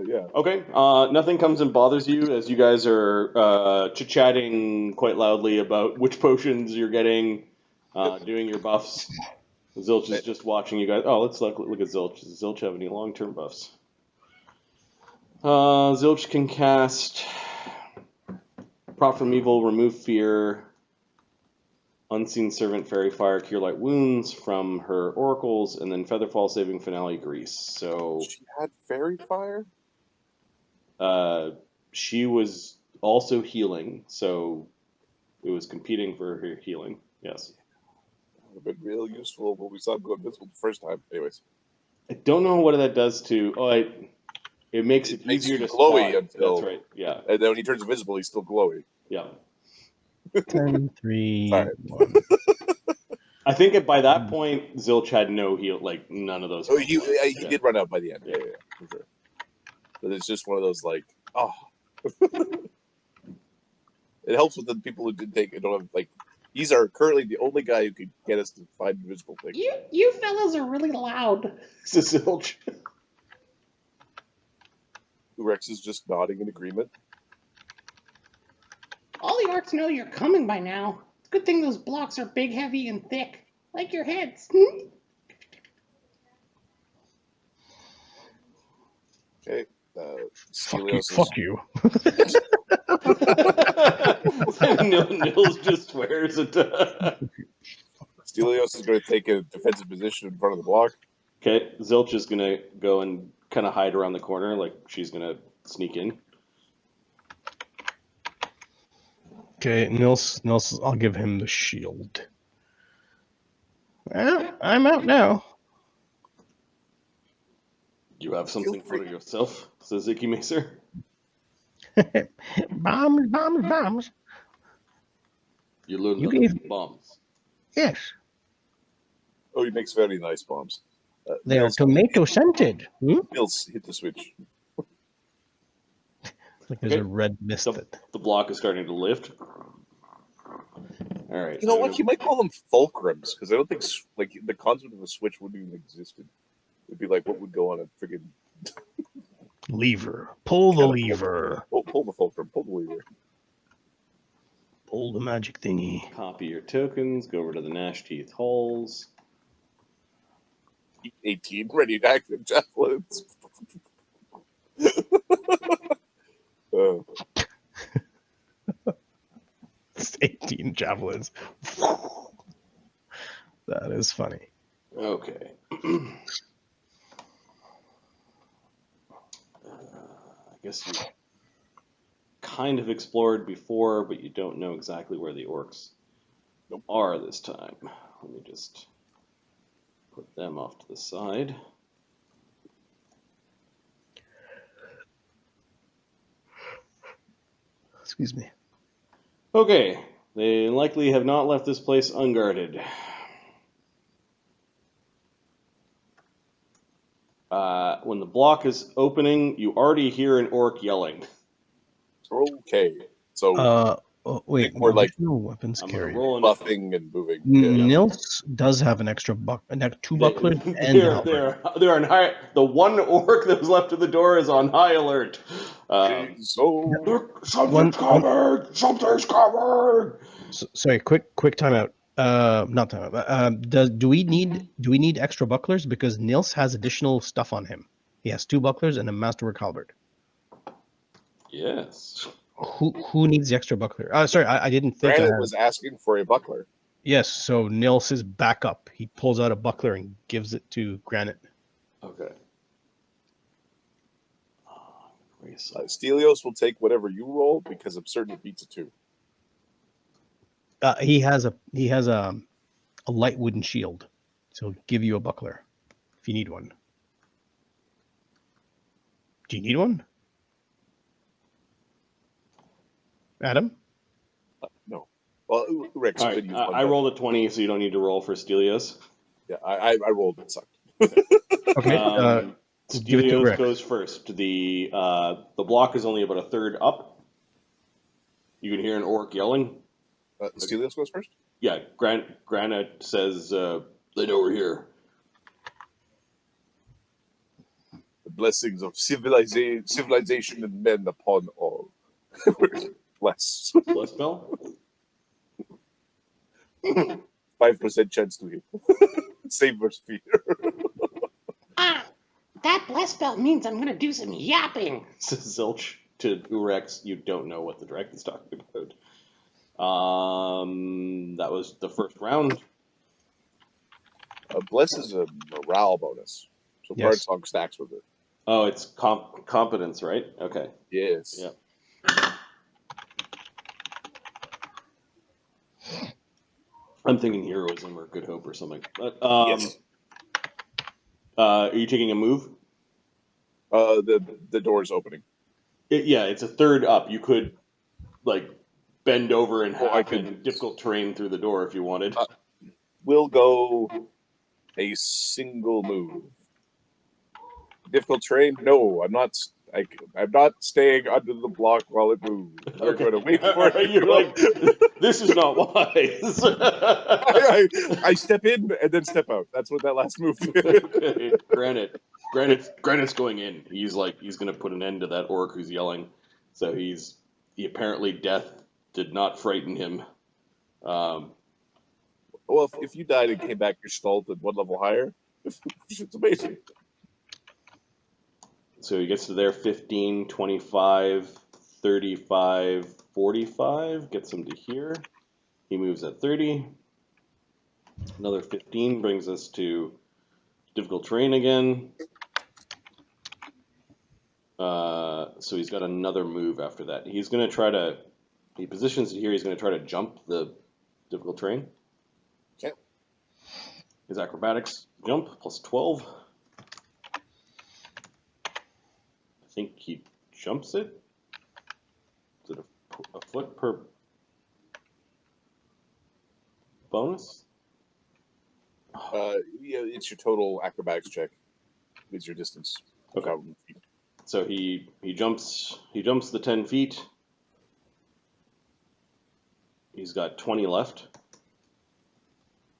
Yeah. Okay. Nothing comes and bothers you as you guys are chit-chatting quite loudly about which potions you're getting, doing your buffs. Zilch is just watching you guys. Oh, let's look at Zilch. Does Zilch have any long-term buffs? Zilch can cast Prop from Evil, Remove Fear, Unseen Servant, Fairy Fire, Cure Light Wounds from her oracles, and then Featherfall Saving Finale Grease. So She had fairy fire? she was also healing, so it was competing for her healing. Yes. That would have been real useful when we saw him go invisible the first time. Anyways. I don't know what that does to. It makes it makes easier you to glowy spot. until- That's right. Yeah. And then when he turns invisible, he's still glowy. Yeah. 10, 3, Sorry. 1. I think by that point, Zilch had no heal, like none of those. Oh, he Yeah. did run out by the end. Yeah, for sure. But it's just one of those like, oh. It helps with the people who did take it. Don't have like. He's currently the only guy who could get us to find invisible things. You fellas are really loud. This is Zilch. Rex is just nodding in agreement. All the orcs know you're coming by now. It's a good thing those blocks are big, heavy, and thick. Like your heads. Okay. Fuck you. Nils just swears at. Stelios is going to take a defensive position in front of the block. Okay, Zilch is gonna go and kind of hide around the corner, like she's gonna sneak in. Okay, Nils, I'll give him the shield. Well, I'm out now. You have something for yourself, says Icky Macer. Bombs. You learn You to gave- make bombs. Yes, Oh, he makes very nice bombs. they are tomato scented. Nils hit the switch. Like there's Okay. a red mist So that. the block is starting to lift. All right. You know what? You might call them fulcrums because I don't think like the concept of a switch wouldn't even existed. It'd be like what would go on a friggin' Lever. Pull the lever. pull the fulcrum, pull the lever. Pull the magic thingy. Copy your tokens. Go over to the Gnashtooth halls. 18 ready to active javelins. Uh, It's 18 javelins. That is funny. Okay. I guess you kind of explored before, but you don't know exactly where the orcs are this time. Let me just put them off to the side. Excuse me. Okay, they likely have not left this place unguarded. When the block is opening, you already hear an orc yelling. okay. So Wait. we're like additional weapons I'm going to carried. roll an buffing and moving. Yeah. Nils does have an extra two bucklers and a halberd. they're on high. The one orc that was left at the door is on high alert. So Something's coming! Something's coming! Sorry, quick timeout. Not timeout. Do we need extra bucklers because Nils has additional stuff on him? He has 2 bucklers and a masterwork halberd. Yes. Who needs the extra buckler? Sorry, I didn't think. Granite was asking for a buckler. Yes, so Nils is back up. He pulls out a buckler and gives it to Granite. Okay. Stelios will take whatever you roll because I'm certain it beats a 2. He has a light wooden shield, so he'll give you a buckler if you need one. Do you need one, Adam? No. Well, Rex All could right, use one. I rolled a 20, so you don't need to roll for Stelios. Yeah, I rolled. It sucked. Okay. Give it to Stelios Rex. goes first. The block is only about a third up. You can hear an orc yelling. Stelios goes first? Yeah, Granite says, they know we're here. The blessings of civilization and men upon all. Bless. Bless spell? 5% chance to hit. Save versus fear. That bless spell means I'm gonna do some yapping. Says Zilch to Urex. You don't know what the dragon's talking about. That was the first round. Bless is a morale bonus. So Yes. Bard Song stacks with it. Oh, it's competence, right? Okay. Yes. Yeah. I'm thinking heroism or good hope or something. But, Yes. Are you taking a move? The door's opening. Yeah, it's a third up. You could, like, bend over and I half could- in difficult terrain through the door if you wanted. We'll go a single move. Difficult terrain? No, I'm not. I'm not staying under the block while it moves. We're going to wait for it. You're like, this is not wise. I step in and then step out. That's what that last move did. Okay, Granite's going in. He's gonna put an end to that orc who's yelling. So he apparently death did not frighten him. Well, if you died and came back gestalt at 1 level higher, it's amazing. So he gets to there 15, 25, 35, 45, gets him to here. He moves at 30. Another 15 brings us to difficult terrain again. So he's got another move after that. He's going to try to, he positions it here, he's going to try to jump the difficult terrain. Okay. His acrobatics jump plus 12. I think he jumps it. Is it a foot per bonus? Yeah, it's your total acrobatics check. It's your distance. Okay. So he jumps the 10 feet. He's got 20 left.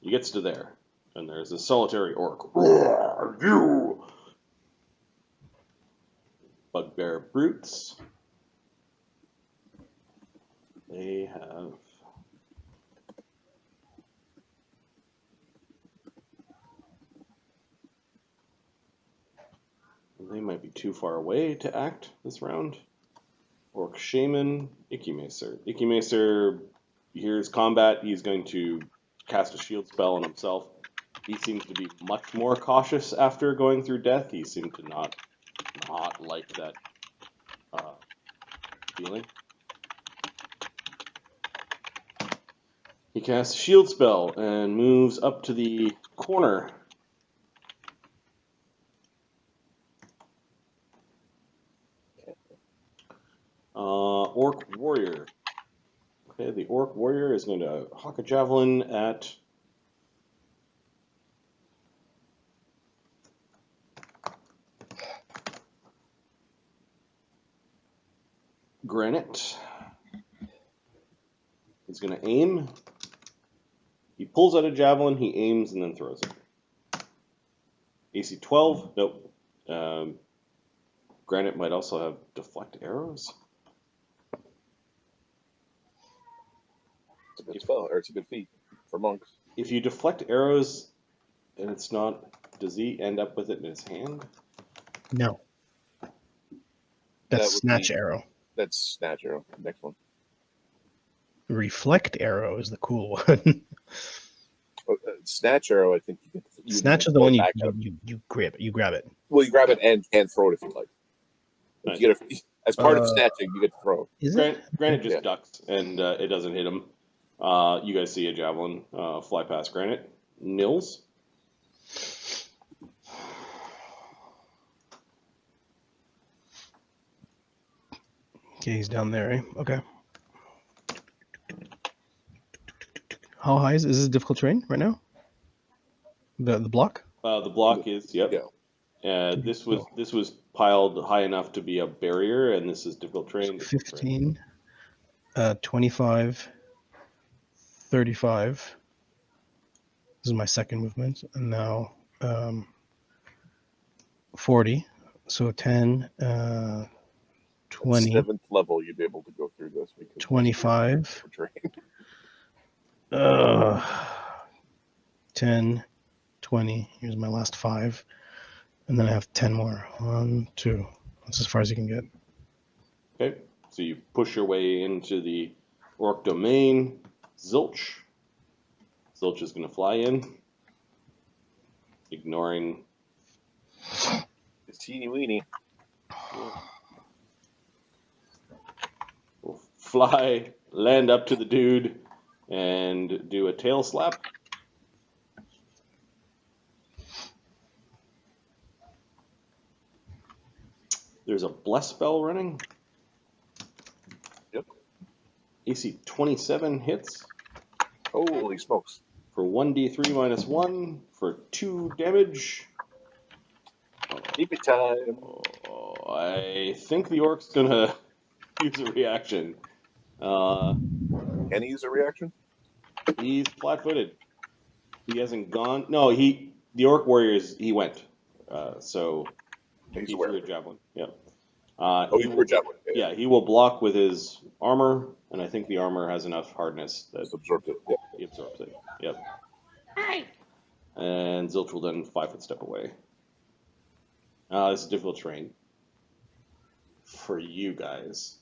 He gets to there, and there's a solitary orc. Roar, you! Bugbear brutes. They have They might be too far away to act this round. Orc Shaman, Icky Macer. Icky Macer hears combat. He's going to cast a shield spell on himself. He seems to be much more cautious after going through death. He seemed to not like that feeling. He casts a shield spell and moves up to the corner. Orc Warrior. Okay, the Orc Warrior is going to hawk a javelin at Granite. He's going to aim. He pulls out a javelin, he aims, and then throws it. AC 12? Nope. Granite might also have deflect arrows. It's a good spell, or it's a good feat for monks. If you deflect arrows and it's not, does he end up with it in his hand? No. That That's would snatch be- arrow. That's snatch arrow. Next one. Reflect arrow is the cool one. Snatch arrow, I think you can. Snatch is the one you grab. You grab it. Well, you grab it and throw it if you like. Nice. You get as part of snatching, you get to throw. Is it? Granite just Yeah. ducks and it doesn't hit him. You guys see a javelin fly past Granite. Nils? Okay, he's down there. Eh? Okay. How high is this difficult terrain right now? The block? The block is, yep. Yeah. This was piled high enough to be a barrier, and this is difficult terrain. 15, 25, 35. This is my second movement, and now 40. So 10, 20, 7th level, you'd be able to go through this. Because 25. for terrain. 10, 20. Here's my last 5. And then I have 10 more. 1, 2. That's as far as you can get. Okay, so you push your way into the orc domain. Zilch. Zilch is going to fly in, ignoring. It's teeny weeny. Will fly, land up to the dude, and do a tail slap. There's a bless spell running. Yep. AC 27 hits Holy smokes. for 1d3 minus 1 for 2 damage. Keep it time. Oh, I think the orc's gonna use a reaction. Can he use a reaction? He's flat-footed. He hasn't gone. No, the orc warrior he went. So He's he aware. threw a javelin. Yep. Oh, he threw a javelin. Yeah, he will block with his armor, and I think the armor has enough hardness that Just absorbed it. Yeah. he absorbs it. Yep. Hi. And Zilch will then 5-foot step away. This is difficult terrain for you guys.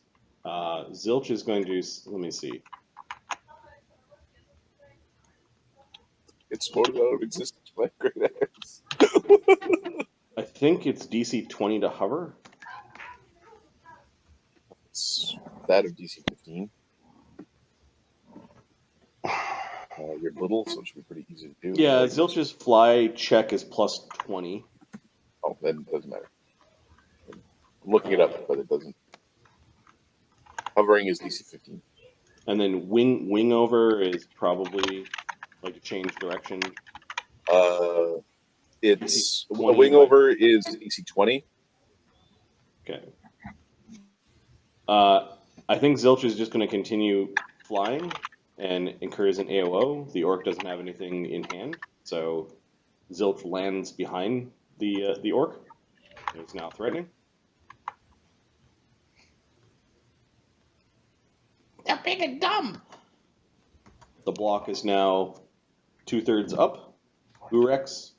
Zilch is going to. Let me see. It's voted out of existence by great axe. I think it's DC 20 to hover. It's that of DC 15. You're little, so it should be pretty easy to do. Yeah, Zilch's fly check is plus 20. Oh, then it doesn't matter. I'm looking it up, but it doesn't. Hovering is DC 15. And then wing over is probably like to change direction. It's a 20, wing but- over is DC 20. Okay. I think Zilch is just going to continue flying and incurs an AOO. The orc doesn't have anything in hand, so Zilch lands behind the orc. It's now threatening. They're big and dumb. The block is now 2/3 up. Urex.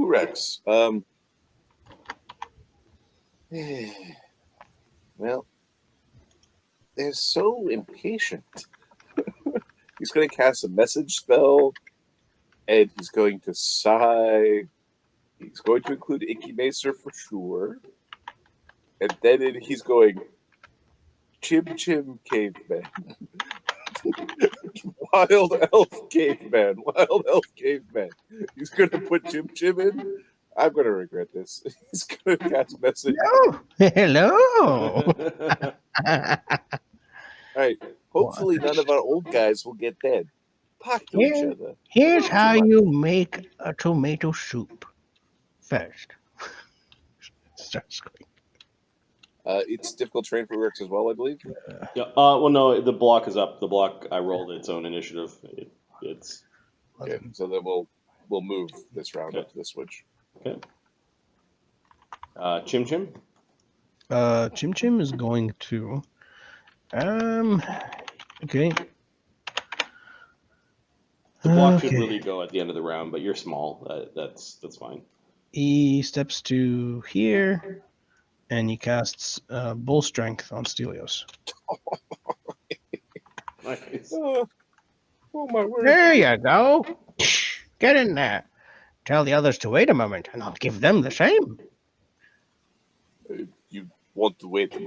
Rex. Well, they're so impatient. He's going to cast a message spell, and he's going to sigh. He's going to include Icky Macer for sure. And then he's going, Chim Chim Caveman. Wild Elf Caveman. Wild Elf Caveman. He's going to put Chim Chim in. I'm going to regret this. He's going to cast message. Oh, hello. All right. Hopefully none of our old guys will get dead. Talk to each Here- other. Here's how you make a tomato soup. First. Starts going. It's difficult terrain for Rex as well, I believe. Yeah. Well, no, the block is up. The block I rolled its own initiative. It's Okay, so then we'll move this round up to the switch. okay. Chim Chim. Chim Chim is going to. Okay. The block should Okay. really go at the end of the round, but you're small. That's fine. He steps to here, and he casts Bull Strength on Stelios. Nice. Oh my word! There you go. Get in there. Tell the others to wait a moment, and I'll give them the same. You want to wait?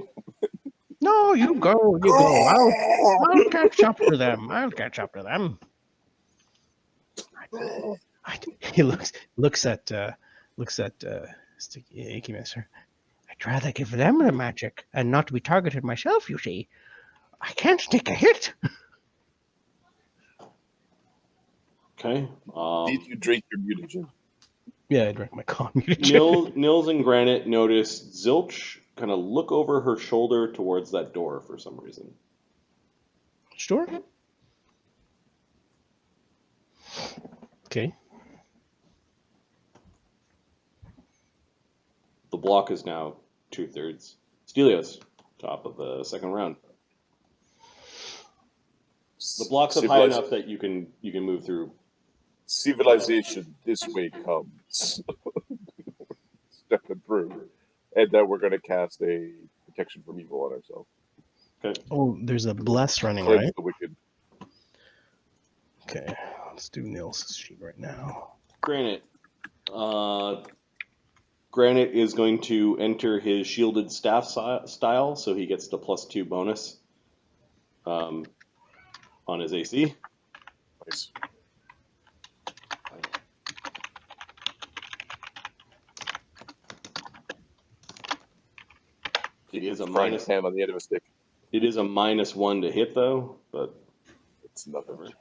No, you go. You go. I'll catch up to them. I'll catch up to them. He looks at Sticky Icky Macer. I'd rather give them the magic and not be targeted myself, you see. I can't take a hit. Okay. Did you drink your mutagen? Yeah, I drank my con mutagen. Nils and Granite notice Zilch kind of look over her shoulder towards that door for some reason. Sure. Okay. The block is now 2/3. Stelios, top of the second round. The block's up high enough that you can move through. Civilization this way comes. Stepping through. And then we're going to cast a protection from evil on ourselves. Okay. Oh, there's a bless running, Cleanse right? the wicked. Okay. Let's do Nils' sheet right now. Granite. Granite is going to enter his shielded staff style, so he gets the +2 bonus on his AC. Nice. It is a Frying minus. ham on the end of a stick. It is a -1 to hit though, but It's nothing.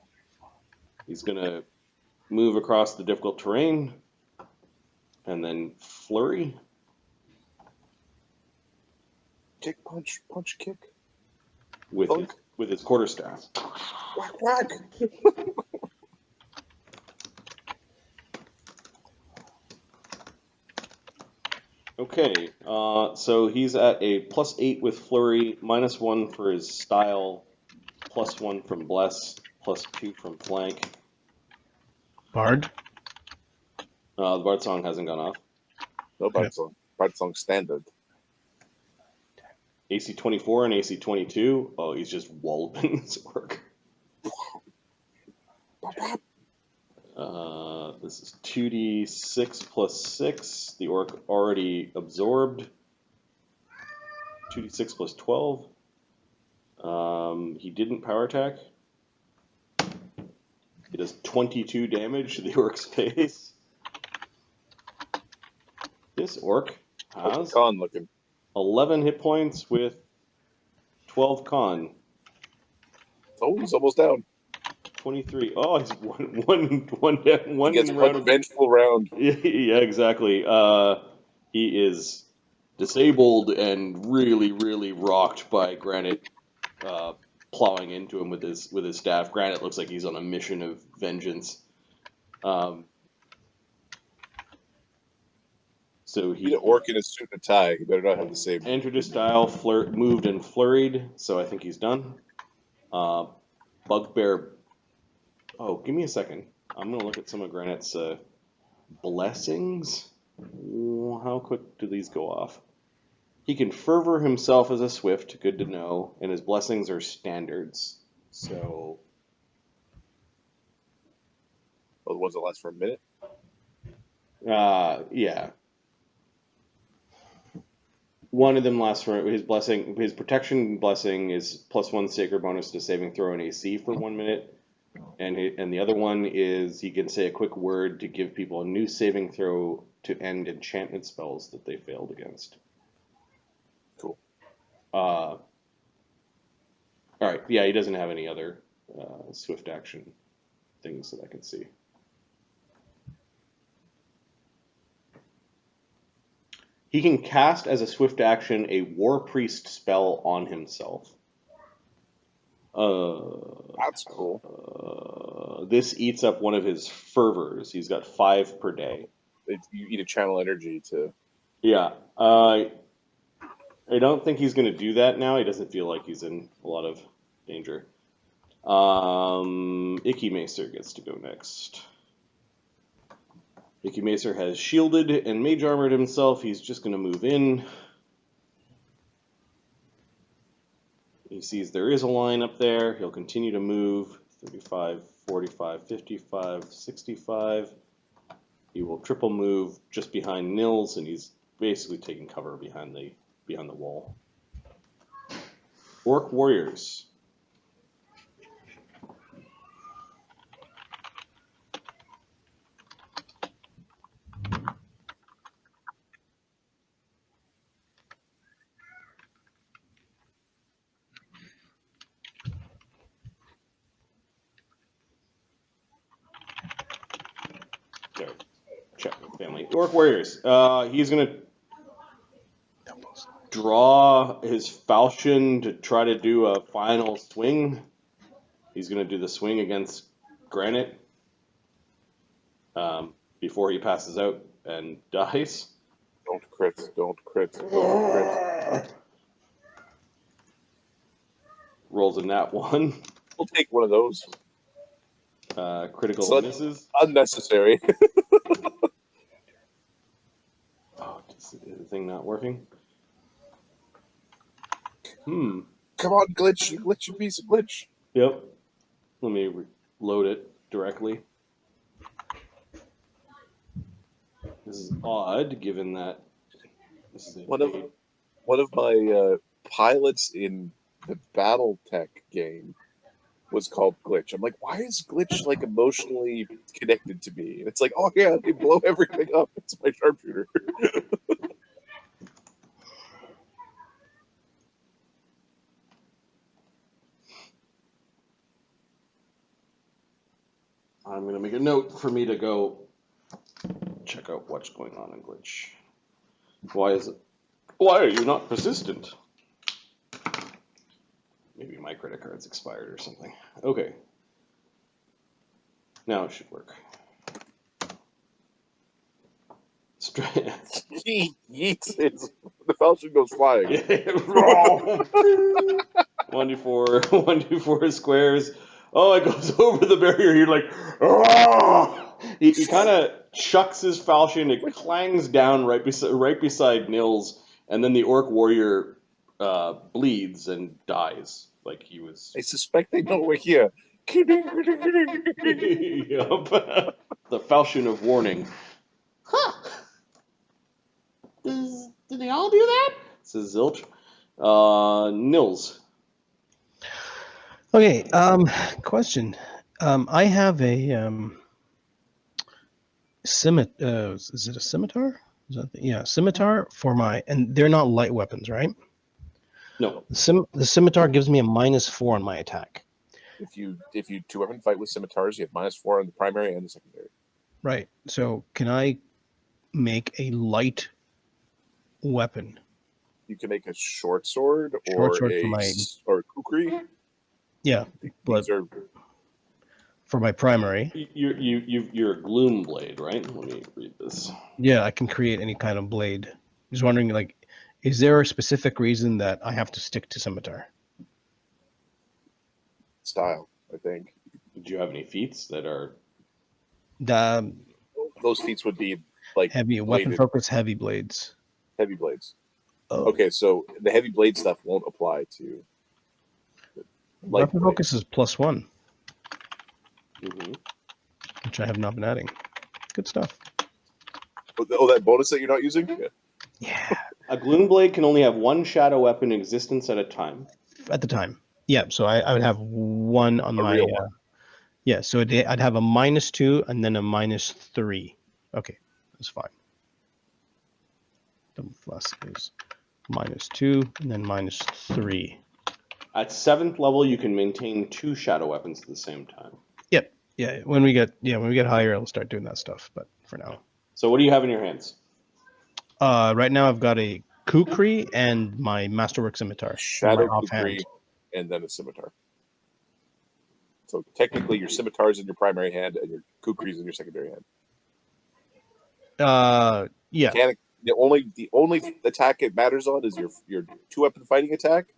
he's gonna move across the difficult terrain, and then flurry. Kick, punch, kick. With his quarterstaff. Whack, whack. Okay, so he's at a +8 with flurry, -1 for his style, +1 from bless, +2 from flank. Bard. The Bard song hasn't gone off. No bad song. Bad song standard. AC 24 and AC 22. Oh, he's just walloping this orc. This is 2d6 +6. The orc already absorbed. 2d6 +12. He didn't power attack. It does 22 damage to the orc's face. This orc has Con looking. 11 hit points with 12 con. Oh, he's almost down. 23. Oh, he's one He gets round one of- vengeful round. Yeah, exactly. He is disabled and really, really rocked by Granite plowing into him with his staff. Granite looks like he's on a mission of vengeance. So He's he an orc in a suit and a tie. He better not have the same. entered his style, moved and flurried. So I think he's done. Bugbear. Oh, give me a second. I'm gonna look at some of Granite's blessings. How quick do these go off? He can fervor himself as a swift, good to know, and his blessings are standards. So, Oh, the ones that last for a minute? yeah. One of them lasts for his blessing. His protection blessing is +1 sacred bonus to saving throw and AC for 1 minute. And the other one is he can say a quick word to give people a new saving throw to end enchantment spells that they failed against. Cool. All right. Yeah, he doesn't have any other swift action things that I can see. He can cast as a swift action a War Priest spell on himself. That's cool. This eats up one of his fervors. He's got 5 per day. You eat a channel energy to. Yeah. I don't think he's going to do that now. He doesn't feel like he's in a lot of danger. Icky Macer gets to go next. Icky Macer has shielded and mage armored himself. He's just going to move in. He sees there is a line up there. He'll continue to move 35, 45, 55, 65. He will triple move just behind Nils, and he's basically taking cover behind the wall. Orc warriors. Okay, check with family. Orc warriors. He's gonna draw his falchion to try to do a final swing. He's gonna do the swing against Granite before he passes out and dies. Don't crit. Don't crit. Don't crit. Rolls a nat 1. We'll take one of those. Critical So- misses. Unnecessary. Oh, is the thing not working? Come on, glitch. You glitch, you piece of glitch. Yep. Let me load it directly. This is odd, given that this is a One of my pilots in the BattleTech game was called Glitch. I'm like, why is Glitch like emotionally connected to me? And it's like, oh yeah, they blow everything up. It's my sharpshooter. I'm going to make a note for me to go check out what's going on in Glitch. Why are you not persistent? Maybe my credit card's expired or something. Okay. Now it should work. He yeets it. The falchion goes flying. 1d4 squares. Oh, it goes over the barrier. You're like, oh! He kind of chucks his falchion. It clangs down right beside Nils, and then the orc warrior bleeds and dies. Like he was. I suspect they know we're here. Yup. The falchion of warning. Huh. Do they all do that? Says Zilch. Nils. Okay, question. I have a scimitar. Is it a scimitar? Scimitar for and they're not light weapons, right? No. The scimitar gives me a -4 on my attack. If you 2-weapon fight with scimitars, you have -4 on the primary and the secondary. Right. So can I make a light weapon? You can make a short sword Short sword for or a kukri. Yeah, but These are for my primary. You're a gloom blade, right? Let me read this. Yeah, I can create any kind of blade. Just wondering, like, is there a specific reason that I have to stick to scimitar? style, I think. Do you have any feats that are? those feats would be like Heavy weapon bladed, focus, heavy blades. heavy blades. Oh. Okay, so the heavy blade stuff won't apply to light Weapon focus blades. is +1, Mm-hmm. which I have not been adding. Good stuff. Oh, that bonus that you're not using? Yeah. Yeah. A gloom blade can only have one shadow weapon in existence at a time. At the time. Yeah, so I would have one on A my... real one. Yeah, so I'd have a -2 and then a -3. Okay, that's fine. Double plus is -2 and then -3. At 7th level, you can maintain 2 shadow weapons at the same time. Yep. Yeah, when we get higher, I'll start doing that stuff. But for now, So what do you have in your hands? right now I've got a kukri and my masterwork scimitar. in Shadow my offhand. kukri, and then a scimitar. So technically, your scimitar is in your primary hand, and your kukri is in your secondary hand. Yeah. The only attack it matters on is your 2-weapon fighting attack,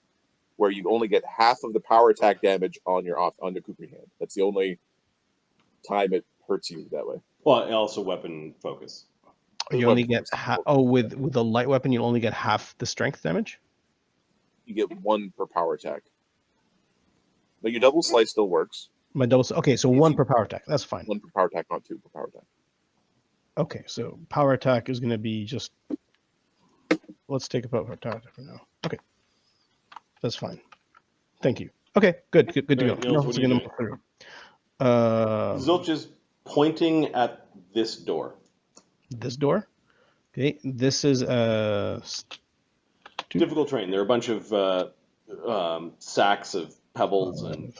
where you only get half of the power attack damage on your kukri hand. That's the only time it hurts you that way. Well, also weapon focus. You only get with a light weapon, you only get half the strength damage. You get 1 per power attack. But your double slice still works. My double. Okay, so 1 per power attack. That's fine. 1 per power attack, not 2 per power attack. Okay, so power attack is going to be just. Let's take a power attack for now. Okay, that's fine. Thank you. Okay, good to go. Nils, what are you doing? Zilch is pointing at this door. This door. Okay, this is difficult terrain. There are a bunch of sacks of pebbles and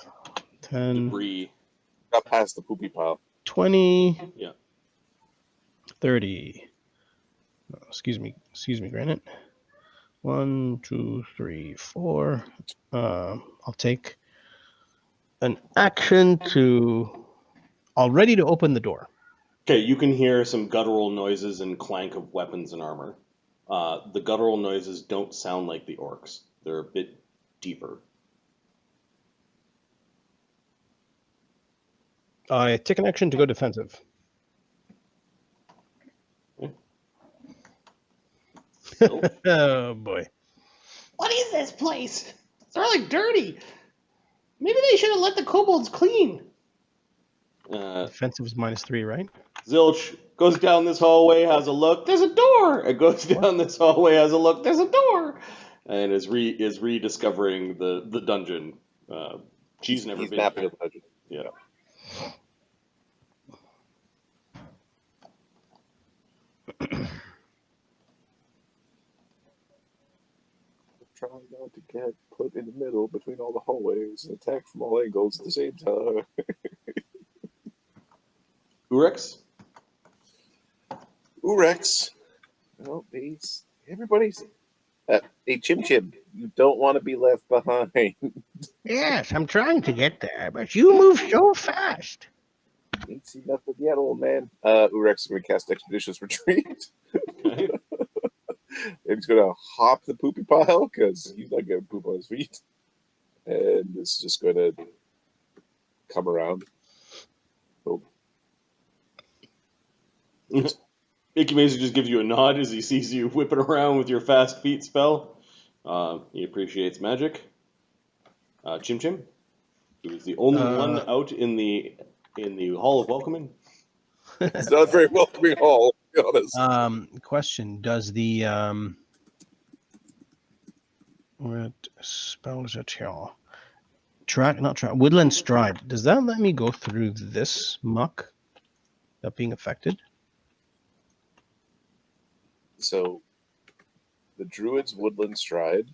10, debris. Got past the poopy pile. 20. Yeah. 30. Oh, excuse me, Granite. 1, 2, 3, 4. I'll take an action all ready to open the door. Okay, you can hear some guttural noises and clank of weapons and armor. The guttural noises don't sound like the orcs. They're a bit deeper. I take an action to go defensive. Oh boy. What is this place? It's really dirty. Maybe they should have let the kobolds clean. Defensive is -3, right? Zilch goes down this hallway, has a look. There's a door. It goes down this hallway, has a look. There's a door, and is rediscovering the dungeon. She's never been mapping here. the dungeon. Yeah. Trying not to get put in the middle between all the hallways and attack from all angles at the same time. Urex? Urex. Well, everybody's. Hey, Chim Chim, you don't want to be left behind. Yes, I'm trying to get there, but you move so fast. Ain't seen nothing yet, old man. Urex is going to cast Expeditious Retreat. Okay. And he's going to hop the poopy pile because he's not getting poop on his feet. And it's just going to come around. Oh. Icky Mason just gives you a nod as he sees you whipping around with your fast feet spell. He appreciates magic. Chim Chim, he was the only one out in the Hall of Welcoming. It's not a very welcoming hall, to be honest. Question: does the what spell is it here? Woodland Stride. Does that let me go through this muck without being affected? So, the Druid's Woodland Stride.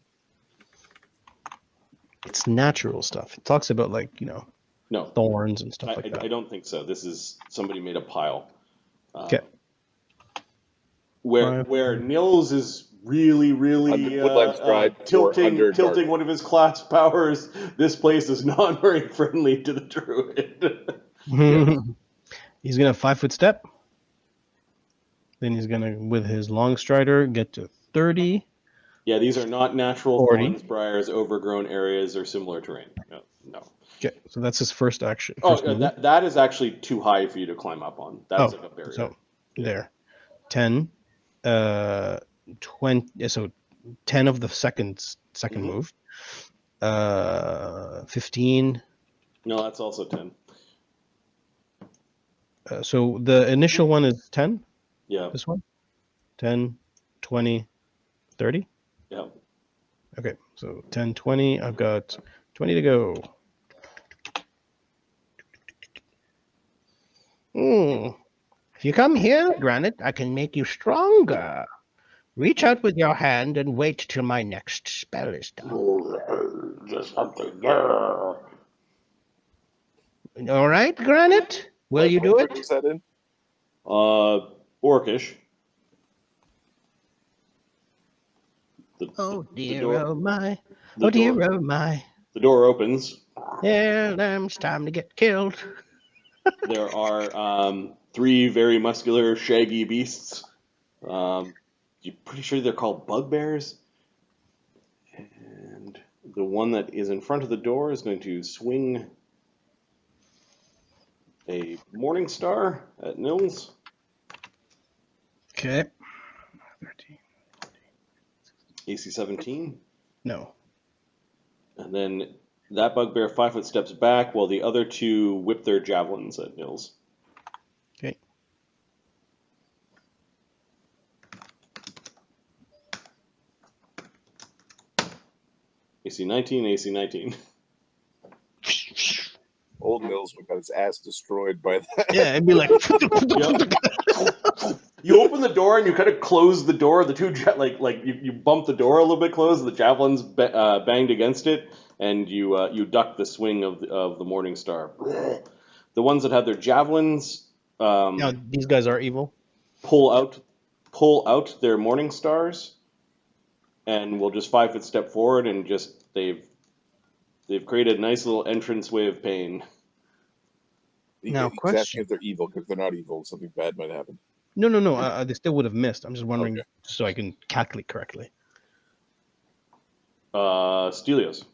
It's natural stuff. It talks about No, thorns and stuff like that. I don't think so. This is somebody made a pile. Okay. Where Nils is really Woodland Stride tilting one of his class powers. This place is not very friendly to the druid. He's gonna 5-foot step. Then he's gonna, with his long strider, get to 30. Yeah, these are not natural 40. thorns, briars, overgrown areas, or similar terrain. No. Okay, so that's his first action. Oh, that is actually too high for you to climb up on. That's like a barrier. So There. 10. 20. So 10 of the second Mhm. move. 15. No, that's also 10. So the initial one is 10. Yeah. This one. 10, 20, 30. Yeah. Okay, so 10, 20. I've got 20 to go. If you come here, Granite, I can make you stronger. Reach out with your hand and wait till my next spell is done. Just something. Yeah. All right, Granite? Will you do What it? was that in? Orcish. Oh The dear, door. oh my. The Oh dear, door. oh my. The door opens. There, lamb's time to get killed. There are 3 very muscular, shaggy beasts. You're pretty sure they're called bugbears. And the one that is in front of the door is going to swing a Morning Star at Nils. Okay. 13. AC 17. No. And then that bugbear 5 foot steps back while the other 2 whip their javelins at Nils. Okay. AC 19, AC 19. Old Nils got his ass destroyed by that. Yeah, it'd be like. You open the door and you kind of close the door. The 2 you bump the door a little bit closed. The javelins banged against it, and you duck the swing of the Morning Star. The ones that have their javelins Now these guys are evil. pull out their Morning Stars, and will just 5 foot step forward and just they've created a nice little entranceway of pain. Now, He's asking question. if they're evil, because if they're not evil, something bad might happen. No. They still would have missed. I'm just wondering, Okay. so I can calculate correctly. Stelios.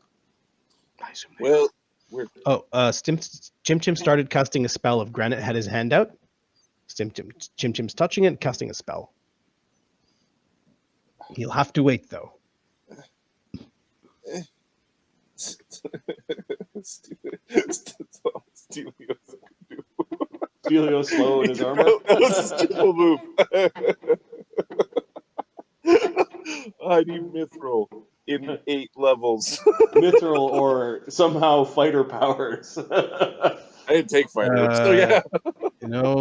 I assume they Well, we're Oh, Chim Chim started casting a spell of Granite had his hand out. Chim Chim's touching it, casting a spell. He'll have to wait though. Stelios slow in his armor. That was a stupid move. I need mithril in 8 levels. Mithril or somehow fighter powers. I didn't take fighter, so yeah.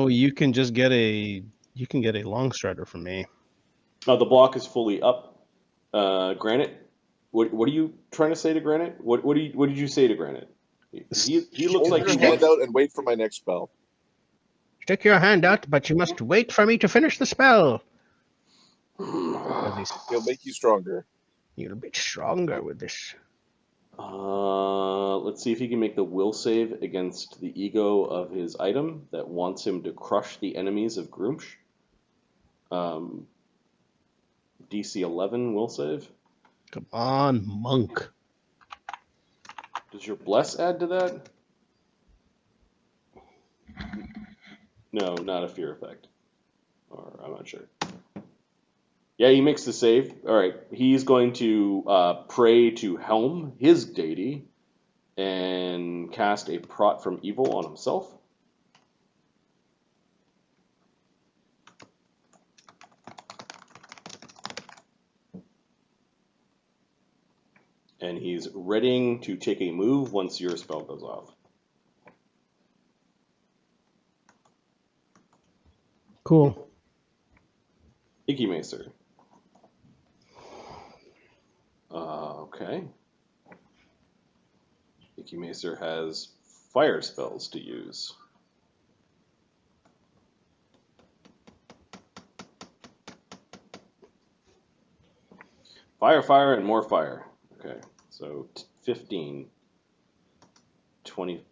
You can just get a long strider from me. The block is fully up. Granite. What are you trying to say to Granite? What did you say to Granite? He looks Hold like your he hand wants. out and wait for my next spell. Stick your hand out, but you must wait for me to finish the spell. He'll make you stronger. You'll be stronger with this. Let's see if he can make the will save against the ego of his item that wants him to crush the enemies of Groomsh. DC 11 will save. Come on, monk. Does your bless add to that? No, not a fear effect. Or I'm not sure. Yeah, he makes the save. All right, he's going to pray to Helm, his deity, and cast a prot from evil on himself. And he's readying to take a move once your spell goes off. Cool. Icky Macer. Okay. Icky Macer has fire spells to use. Fire, and more fire. Okay, so 15, 20,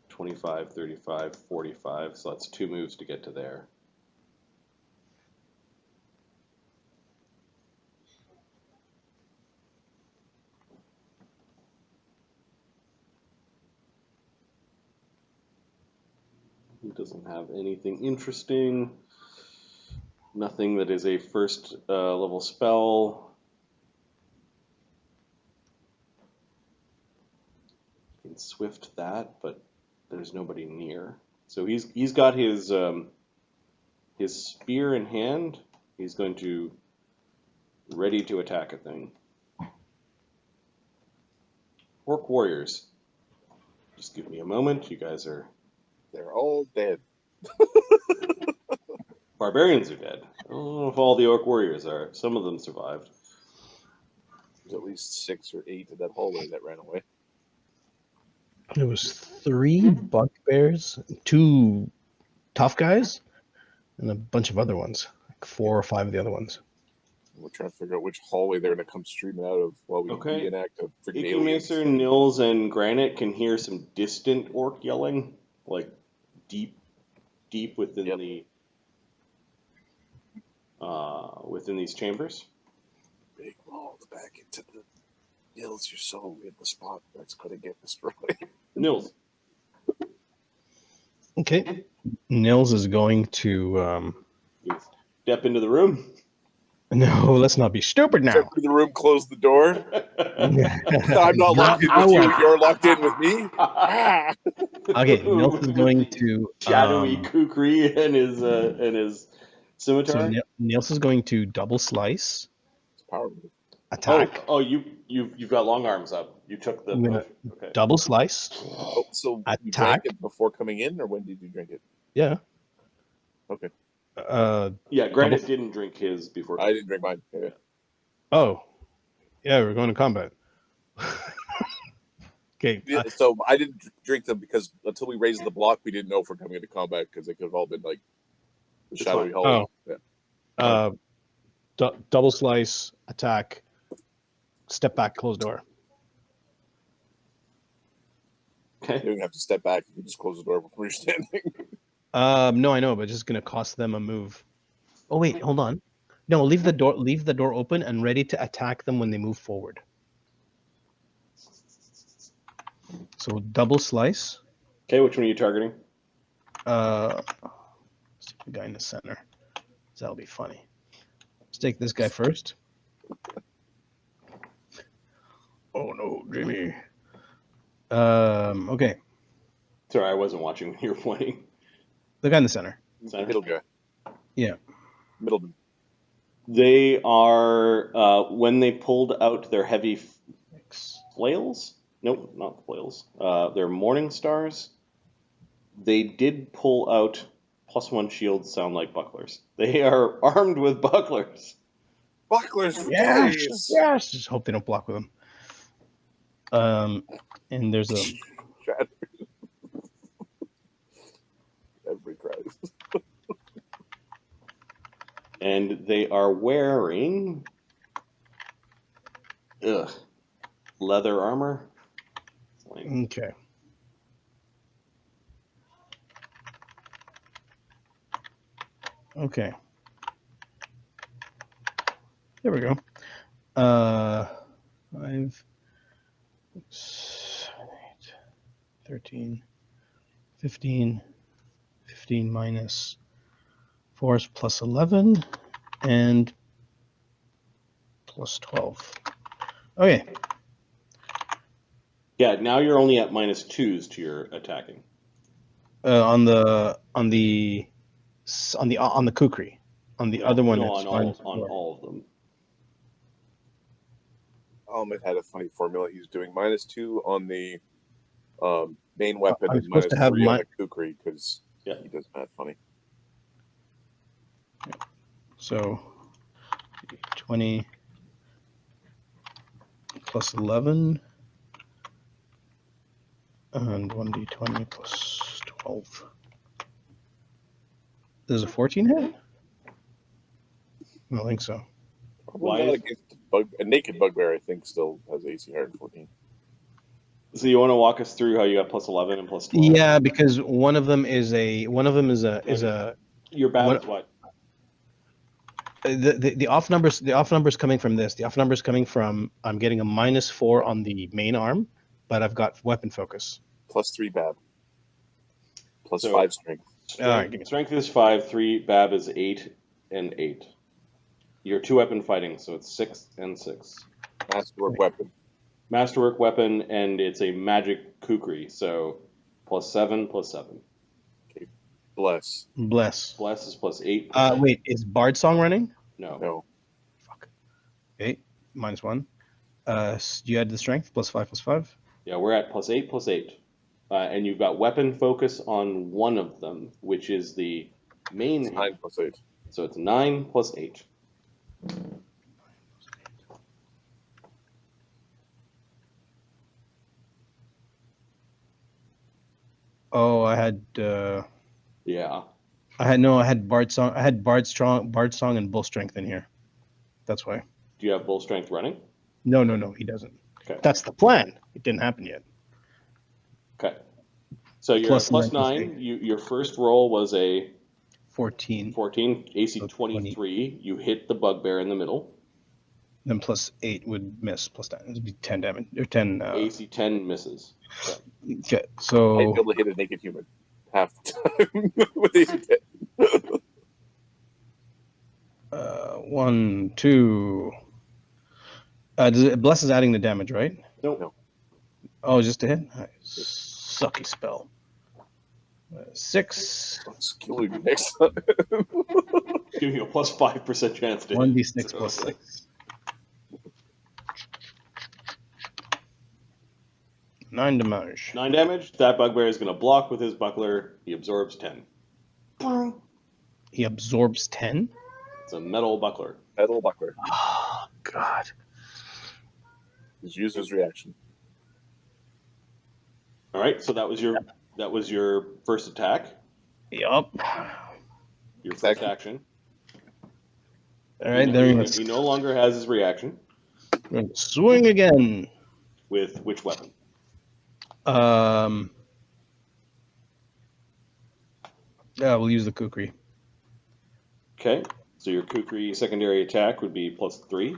25, 35, 45. So that's 2 moves to get to there. He doesn't have anything interesting. Nothing that is a first level spell. Can swift that, but there's nobody near. So he's got his spear in hand. He's going to ready to attack a thing. Orc warriors. Just give me a moment. You guys are They're all dead. barbarians are dead. I don't know if all the orc warriors are. Some of them survived. There's at least 6 or 8 in that hallway that ran away. There was 3 bugbears, 2 tough guys, and a bunch of other ones. Like 4 or 5 of the other ones. We're trying to figure out which hallway they're going to come streaming out of while we Okay. reenact a freaking Icky aliens. Macer, Nils, and Granite can hear some distant orc yelling, like deep within Yep. the within these chambers. Big walls back into the hills. You're so in the spot that's going to get destroyed. Nils, Okay. Nils is going to. you step into the room. No, let's not be stupid now. Step into the room, close the door. I'm not locked in I with you. won't. You're locked in with me. Ah! Okay, Nils is going to. shadowy kukri and his scimitar. So Nils is going to double slice, It's powerful. attack, Oh, you've got long arms up. You took the I'm gonna- potion. Okay. double slice. Oh, so you Attack. drank it before coming in, or when did you drink it? Yeah. Okay. Yeah, Granite didn't drink his before. I didn't drink mine. Yeah. Oh, yeah, we're going to combat. Okay. Yeah, so I didn't drink them because until we raised the block, we didn't know if we're coming into combat because they could have all been like the It's shadowy fine. hallway. Yeah. Double slice, attack, step back, close door. Okay. You don't have to step back. You can just close the door before you're standing. No, I know, but it's just gonna cost them a move. Oh wait, hold on. No, leave the door open and ready to attack them when they move forward. So double slice. Okay, which one are you targeting? Stick the guy in the center. That'll be funny. Let's take this guy first. Oh no, Jimmy. Okay. Sorry, I wasn't watching when you were pointing. The guy in the center. Center. Middle guy. Yeah. Middleman. They are when they pulled out their heavy flails. Nope, not flails. Their morning stars. They did pull out +1 shields. Sound like bucklers. They are armed with bucklers. Bucklers for Yes, days. yes. Just hope they don't block with him. And there's a Shatter. Every Christ. And they are wearing leather armor. okay. Okay. There we go. 5, 7, 8, 13, 15, 15 minus 4 is plus 11, and plus 12. Okay. Yeah, now you're only at -2s to your attacking. On the kukri. On the other one, No, it's on all of them. Almond had a funny formula. He's doing -2 on the main weapon I'm and supposed to have -3 on the kukri because Yeah. he does that funny. So 20 plus 11 and 1d20 plus 12. There's a 14 hit? I don't think so. Probably Why not is- against a naked bugbear. I think still has AC higher than 14. So you want to walk us through how you got +11 and +12? Yeah, because one of them is a Your bad What- is what? the off numbers coming from this. The off numbers coming from I'm getting a -4 on the main arm, but I've got weapon focus. +3 bad. plus So- 5 strength. Alright, give me Strength is 5, 3, Bab is 8, and 8. You're 2-weapon fighting, so it's 6 and 6. Masterwork weapon. Masterwork weapon, and it's a magic kukri, so plus 7, plus 7. Bless. Bless. Bless is plus 8. Wait, is Bard Song running? No. No. Fuck. Okay, -1. You add the strength, +5, +5. Yeah, we're at plus 8, plus 8. And you've got weapon focus on one of them, which is the main. It's 9 plus 8. So it's 9 plus 8. Oh, I had Yeah. I had Bard Song. I had Bard Song, and Bull Strength in here. That's why. Do you have bull strength running? No, he doesn't. Okay. That's the plan. It didn't happen yet. Okay. So you're Plus at plus 9 plus 9. Your first roll was a 14, 14, AC So 23. You hit the bugbear in the middle. then +8 would miss. +10, it'd be 10 damage or 10. AC 10 misses. Okay, I'd so be able to hit a naked human half the time with these hit. 1, 2. Bless is adding the damage, right? Nope. No. Oh, just a hit. Sucky spell. 6. Let's kill you next time. Give you a plus 5% chance to hit. 1d6 plus 6. 9 damage. 9 damage. That bugbear is going to block with his buckler. He absorbs 10. He absorbs 10? It's a metal buckler. Metal buckler. Oh, God. His user's reaction. All right. So that was your first attack. Yup. Your first action. All right, then He no longer has his reaction. we're gonna swing again. With which weapon? Yeah, we'll use the kukri. Okay. So your kukri secondary attack would be plus 3.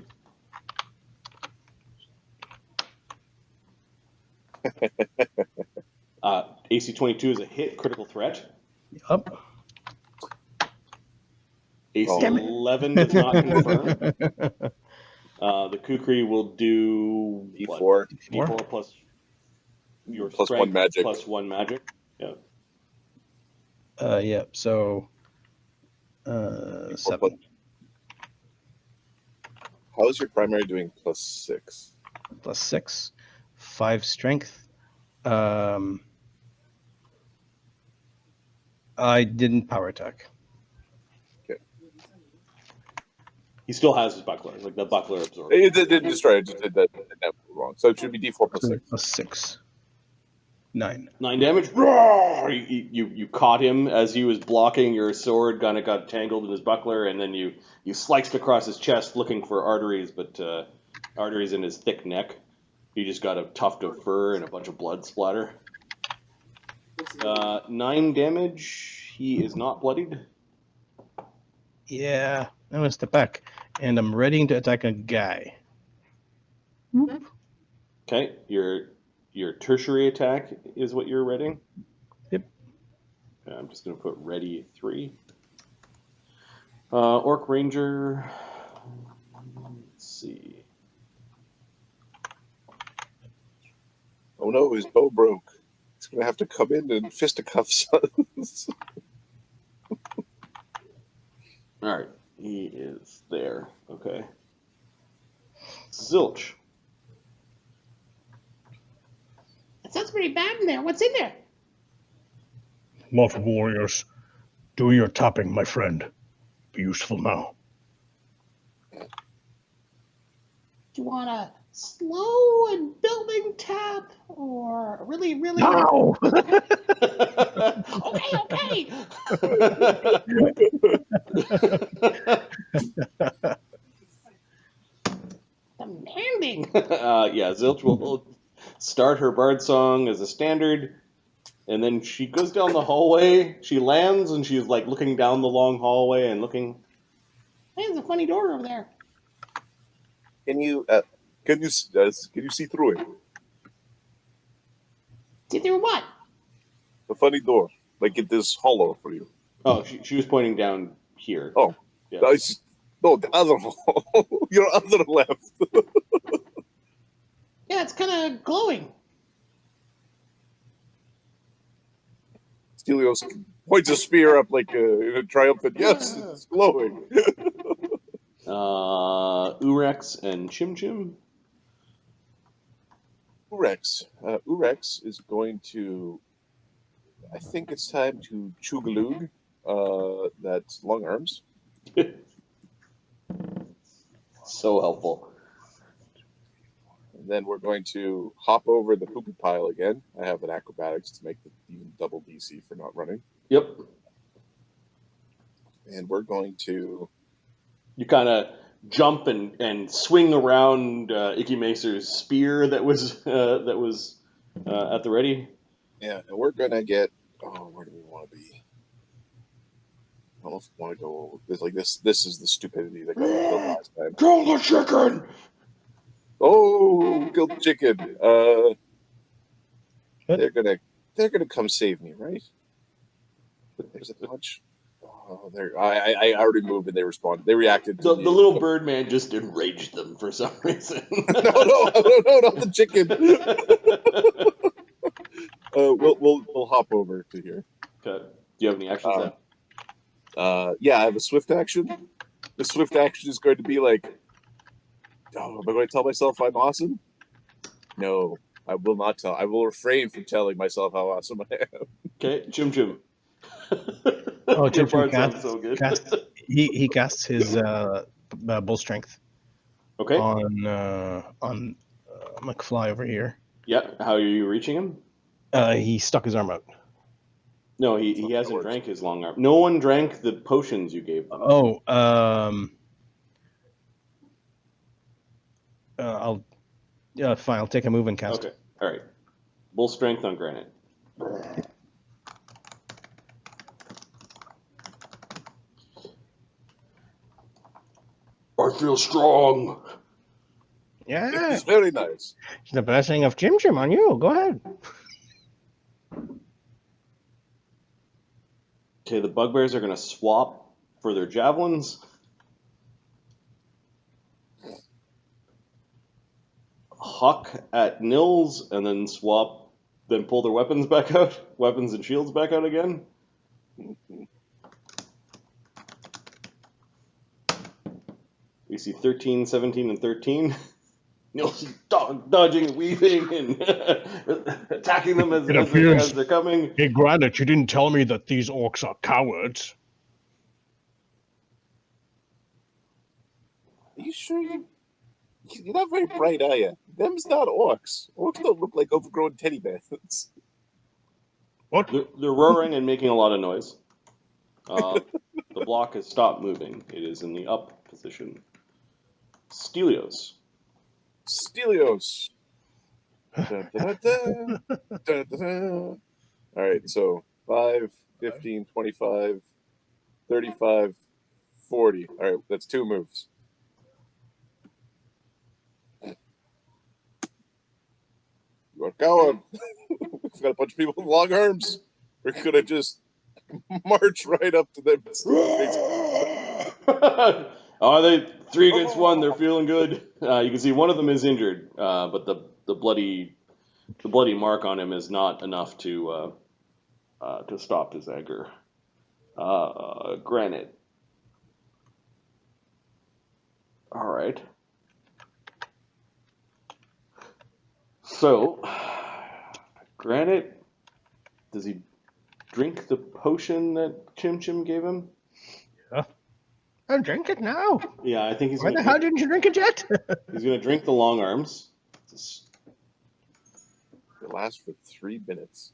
AC 22 is a hit, critical threat. Yup. AC Oh. 11 does not confirm. The kukri will do what? D4. D4 plus your Plus strength 1 magic. plus 1 magic. Yeah. Yep. So, D4 7 plus- How is your primary doing plus 6? plus 6, 5 strength. I didn't power attack. He still has his buckler. Like the buckler absorbs. It didn't destroy it. I just did that wrong. So it should be D4 plus 6. Plus 6. 9. 9 damage. Roar! You caught him as he was blocking. Your sword kind of got tangled in his buckler, and then you sliced across his chest looking for arteries, but arteries in his thick neck. You just got a tuft of fur and a bunch of blood splatter. 9 damage. He is not bloodied. Yeah, I'm gonna step back, and I'm ready to attack a guy. Okay, your tertiary attack is what you're readying? Yep. Okay, I'm just going to put ready 3. Orc Ranger. Let's see. Oh no, his bow broke. He's going to have to come in and fisticuffs us. All right, he is there. Okay. Zilch. It sounds pretty bad in there. What's in there? Mortal warriors, do your tapping, my friend. Be useful now. Do you want a slow and building tap or a really, really? Now! Okay. Demanding. Yeah, Zilch will start her bard song as a standard, and then she goes down the hallway. She lands, and she's like looking down the long hallway and looking. Hey, there's a funny door over there. Can you see through it? See through what? The funny door. Like get this hollow for you. Oh, she was pointing down here. Oh, Yeah. No, the other hole. Your other left. Yeah, it's kind of glowing. Stelios points a spear up like in a triumphant. Yes, it's glowing. Urex and Chim Chim. Urex. Urex is going to. I think it's time to Chugaloog. That's long arms. So helpful. And then we're going to hop over the poopy pile again. I have an acrobatics to make the even double DC for not running. Yep. And we're going to. You kind of jump and swing around Icky Macer's spear that was at the ready. Yeah, and we're gonna get. Oh, where do we want to be? I don't know if we want to go this like this. This is the stupidity that got me killed last time. Kill the chicken! Oh, killed the chicken. They're gonna come save me, right? There's a bunch. Oh, there. I already moved and they responded. They reacted. The little bird man just enraged them for some reason. no, not the chicken. We'll hop over to here. Okay. Do you have any actions then? Yeah, I have a swift action. The swift action is going to be like, oh, am I going to tell myself I'm awesome? No, I will not tell. I will refrain from telling myself how awesome I am. Okay, Chim Chim. Oh, Your Chim Chim bard sounds so good. he casts his bull strength Okay. on McFly over here. Yeah. How are you reaching him? He stuck his arm out. No, he hasn't drank his long arm. No one drank the potions you gave them. Oh, fine. I'll take a move and cast. Okay. All right. Bull strength on Granite. I feel strong. Yeah, It's very nice. it's the blessing of Chim Chim on you. Go ahead. Okay, the bugbears are going to swap for their javelins. Huck at Nils and then swap, then pull their weapons back out. Weapons and shields back out again. We see 13, 17, and 13. Nils is dodging and weaving and attacking them as they're coming. Hey, Granite, you didn't tell me that these orcs are cowards. Are you sure you're not very bright, are you? Them's not orcs. Orcs don't look like overgrown teddy bears. What? They're roaring and making a lot of noise. The block has stopped moving. It is in the up position. Stelios. Stelios. Dun, dun, dun, dun, dun, dun. All right, so 5, 15, 25, 35, 40. All right, that's 2 moves. You're going. We've got a bunch of people with long arms. We're going to just march right up to them. Oh, they 3 against 1. They're feeling good. You can see one of them is injured, but the bloody mark on him is not enough to stop his anger. Granite. All right. So, Granite, does he drink the potion that Chim Chim gave him? I'll drink it now. Yeah, I think he's Why going the hell didn't you drink it yet? He's going to drink the long arms. It lasts for 3 minutes.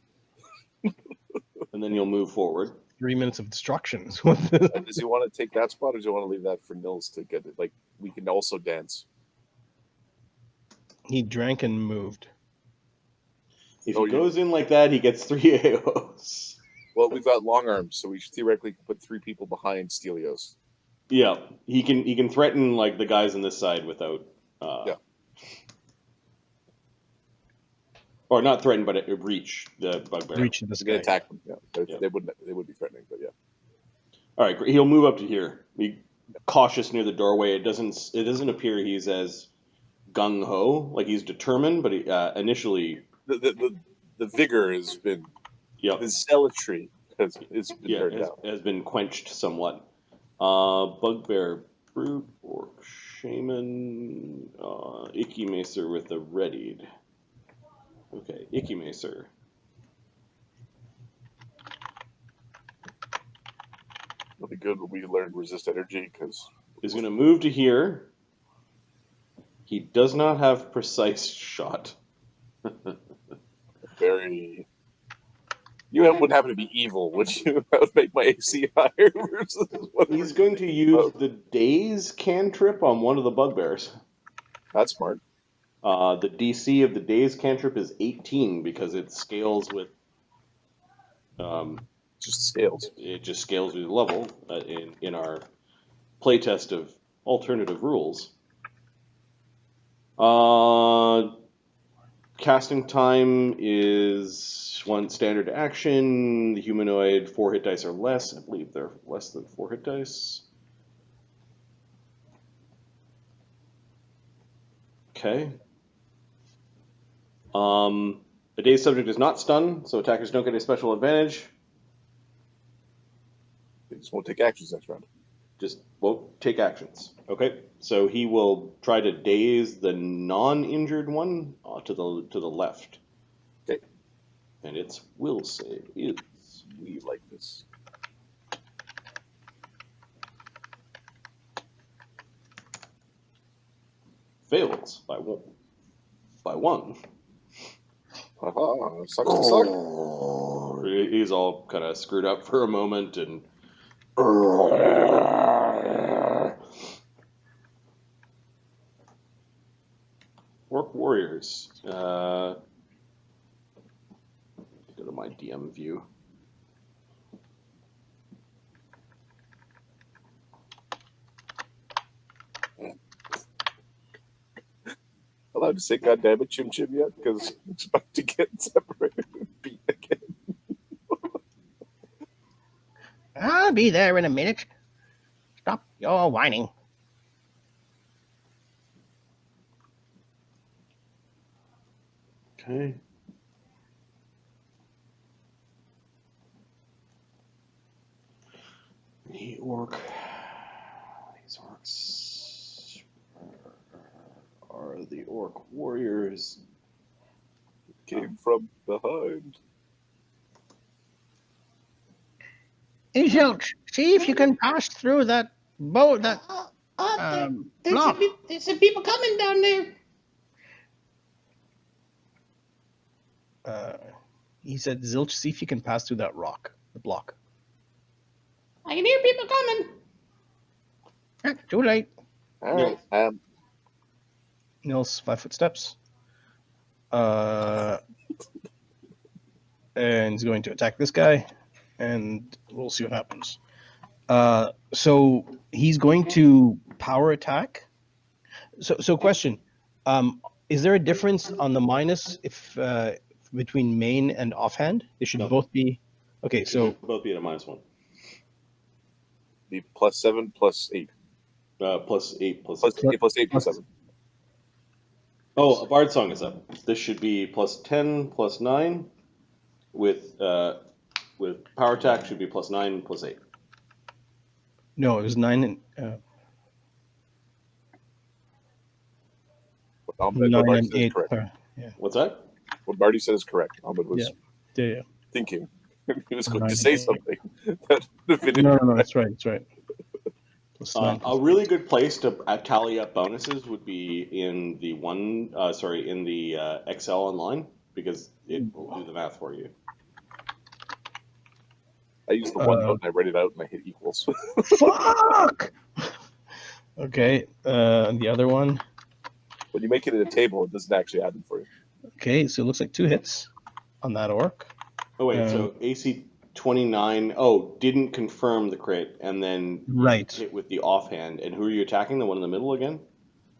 And then you'll move forward. 3 minutes of destruction. Does he want to take that spot, or does he want to leave that for Nils to get it? Like, we can also dance. He drank and moved. If he goes in like that, he gets 3 AOs. Well, we've got long arms, so we theoretically can put 3 people behind Stelios. Yeah, he can threaten like the guys on this side without. Yeah. Or not threaten, but reach the bugbear. Reach this They guy. attack them. Yeah, Yeah. they would be threatening, but yeah. All right, he'll move up to here. Be cautious near the doorway. It doesn't appear he's as gung ho, like he's determined, but he, initially, The vigor has been, yep, the zealotry has been turned down. has been quenched somewhat. Bugbear, brute, orc, shaman, Icky Macer with the readied. Okay, Icky Macer. It'll be good when we learn resist energy because Is going to move to here. He does not have precise shot. very. You wouldn't happen to be evil, would you? That would make my AC higher versus what He's going to use the Daze cantrip on one of the bugbears. That's smart. The DC of the Daze cantrip is 18 because it scales with. Just scales. It just scales with level in our playtest of alternative rules. Casting time is 1 standard action. The humanoid 4 hit dice or less. I believe they're less than 4 hit dice. Okay. The dazed subject is not stunned, so attackers don't get a special advantage. They just won't take actions next round. Just won't take actions. Okay, so he will try to daze the non-injured one to the left. Okay. And its will save is We like this. fails by one. Haha, sucks to suck. He's all kind of screwed up for a moment and. Orc warriors. Go to my DM view. Allowed to say "goddammit, Chim Chim" yet? Because it's about to get separated and beat again. I'll be there in a minute. Stop your whining. Okay. The orc. These orcs are the orc warriors. Came from behind. Hey, Zilch, see if you can pass through that boat, that block. There's some people coming down there. He said, Zilch, see if you can pass through that rock, the block. I can hear people coming. Too late. All right. Nils, 5 foot steps. And he's going to attack this guy, and we'll see what happens. So he's going to power attack. So question, is there a difference on the minus if between main and offhand? They should both be. Okay, so both be at a -1. Be +7, +8. +8 +8, +7. Oh, a bard song is up. This should be +10, +9. With power attack should be +9, +8. no, it was 9 and What 9 Marty and said is 8. correct. Yeah, What's that? What Marty said is correct. Ahmed was yeah. thinking. He was going 9 to say and 8. something. That would have been No, that's right. That's right. +9, A really good place to tally up bonuses would be in the in the Excel online because it will do the math for you. I used the one note and I read it out and I hit equals. Fuck. Okay, the other one. When you make it at a table, it doesn't actually add them for you. Okay, so it looks like 2 hits on that orc. Oh wait, so AC 29. Oh, didn't confirm the crit, and then Right. hit with the offhand. And who are you attacking? The one in the middle again?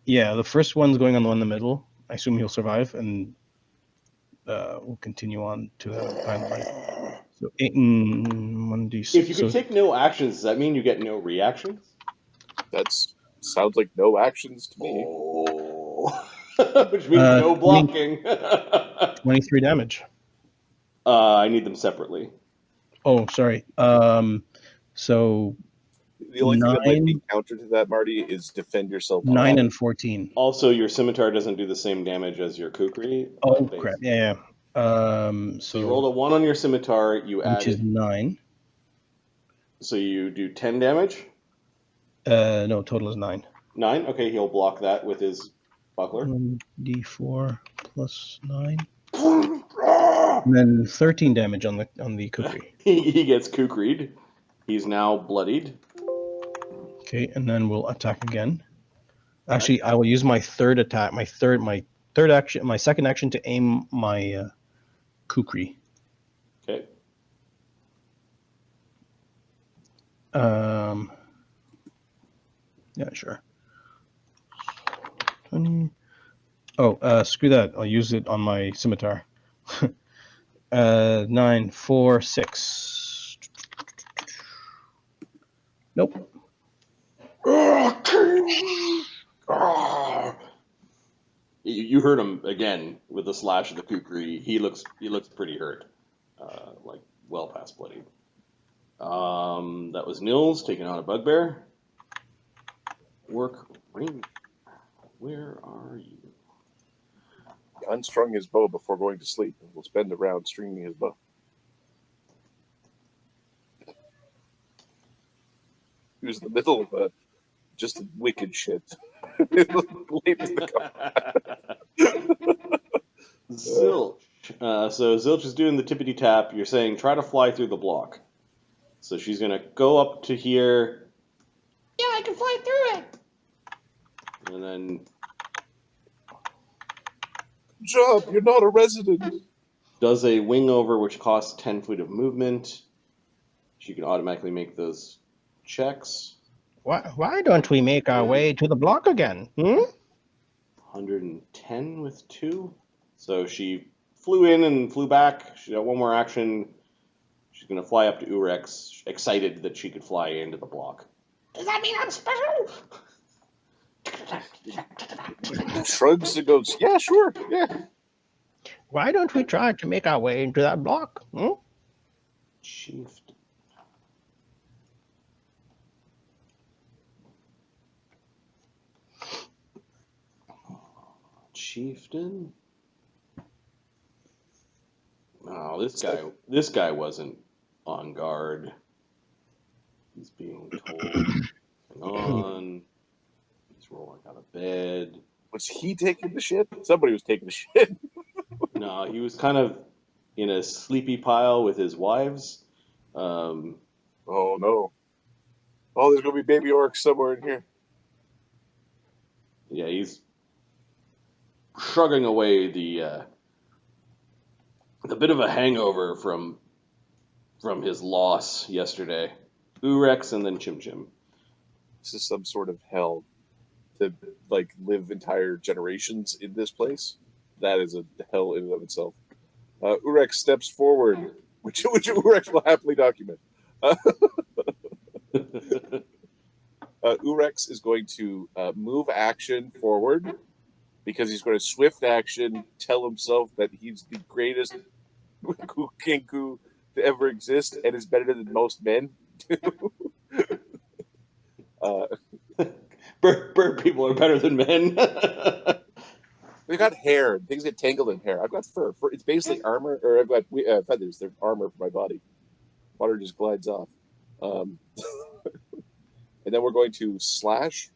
Yeah, the first one's going on the one in the middle. I assume he'll survive, and we'll continue on to the dynamite. So 8 and 1d6. If you could So take no actions, does that mean you get no reactions? That's sounds like no actions to me. Oh. Which means no 20 blocking. 23 damage. I need them separately. Oh, sorry. So The only thing that might be 9, counter to that, Marty, is defend yourself. 9 and 14. Also, your scimitar doesn't do the same damage as your kukri. Oh base. crap! Yeah. So you rolled a 1 on your scimitar. You which is added, 9. so you do 10 damage. No, total is 9. 9. Okay, he'll block that with his buckler. 1d4 plus 9. And then 13 damage on the kukri. He gets kukried. He's now bloodied. Okay, and then we'll attack again. Actually, I will use my third attack. My third action. My second action to aim my kukri. Okay. Yeah, sure. 20. Oh, screw that. I'll use it on my scimitar. 9, 4, 6. Nope. You heard him again with the slash of the kukri. He looks pretty hurt, like well past bloody. That was Nils taking on a bugbear. Work ring. Where are you? Unstrung his bow before going to sleep, and will spend the round stringing his bow. He was in the middle of just wicked shit. Late in the Zilch. So Zilch is doing the tippity tap. You're saying try to fly through the block. So she's gonna go up to here. Yeah, I can fly through it. And then job, you're not a resident. does a wing over, which costs 10 feet of movement. She can automatically make those checks. Why don't we make our way to the block again? 110 with 2. So she flew in and flew back. She got one more action. She's going to fly up to Urex, excited that she could fly into the block. Does that mean I'm special? Shrugs and goes, yeah, sure, yeah. Why don't we try to make our way into that block? Chieftain. Chieftain? Oh, this guy wasn't on guard. He's being told, hang on. He's rolling out of bed. Was he taking the shit? Somebody was taking the shit. No, he was kind of in a sleepy pile with his wives. Oh, no. Oh, there's going to be baby orcs somewhere in here. Yeah, he's shrugging away the bit of a hangover from his loss yesterday. Urex and then Chim Chim. This is some sort of hell to like live entire generations in this place. That is a hell in and of itself. Urex steps forward, which Urex will happily document. Urex is going to move action forward because he's going to swift action tell himself that he's the greatest Kinku to ever exist and is better than most men. Bird people are better than men. They've got hair. Things get tangled in hair. I've got fur. It's basically armor, or I've got feathers. They're armor for my body. Water just glides off. And then we're going to slash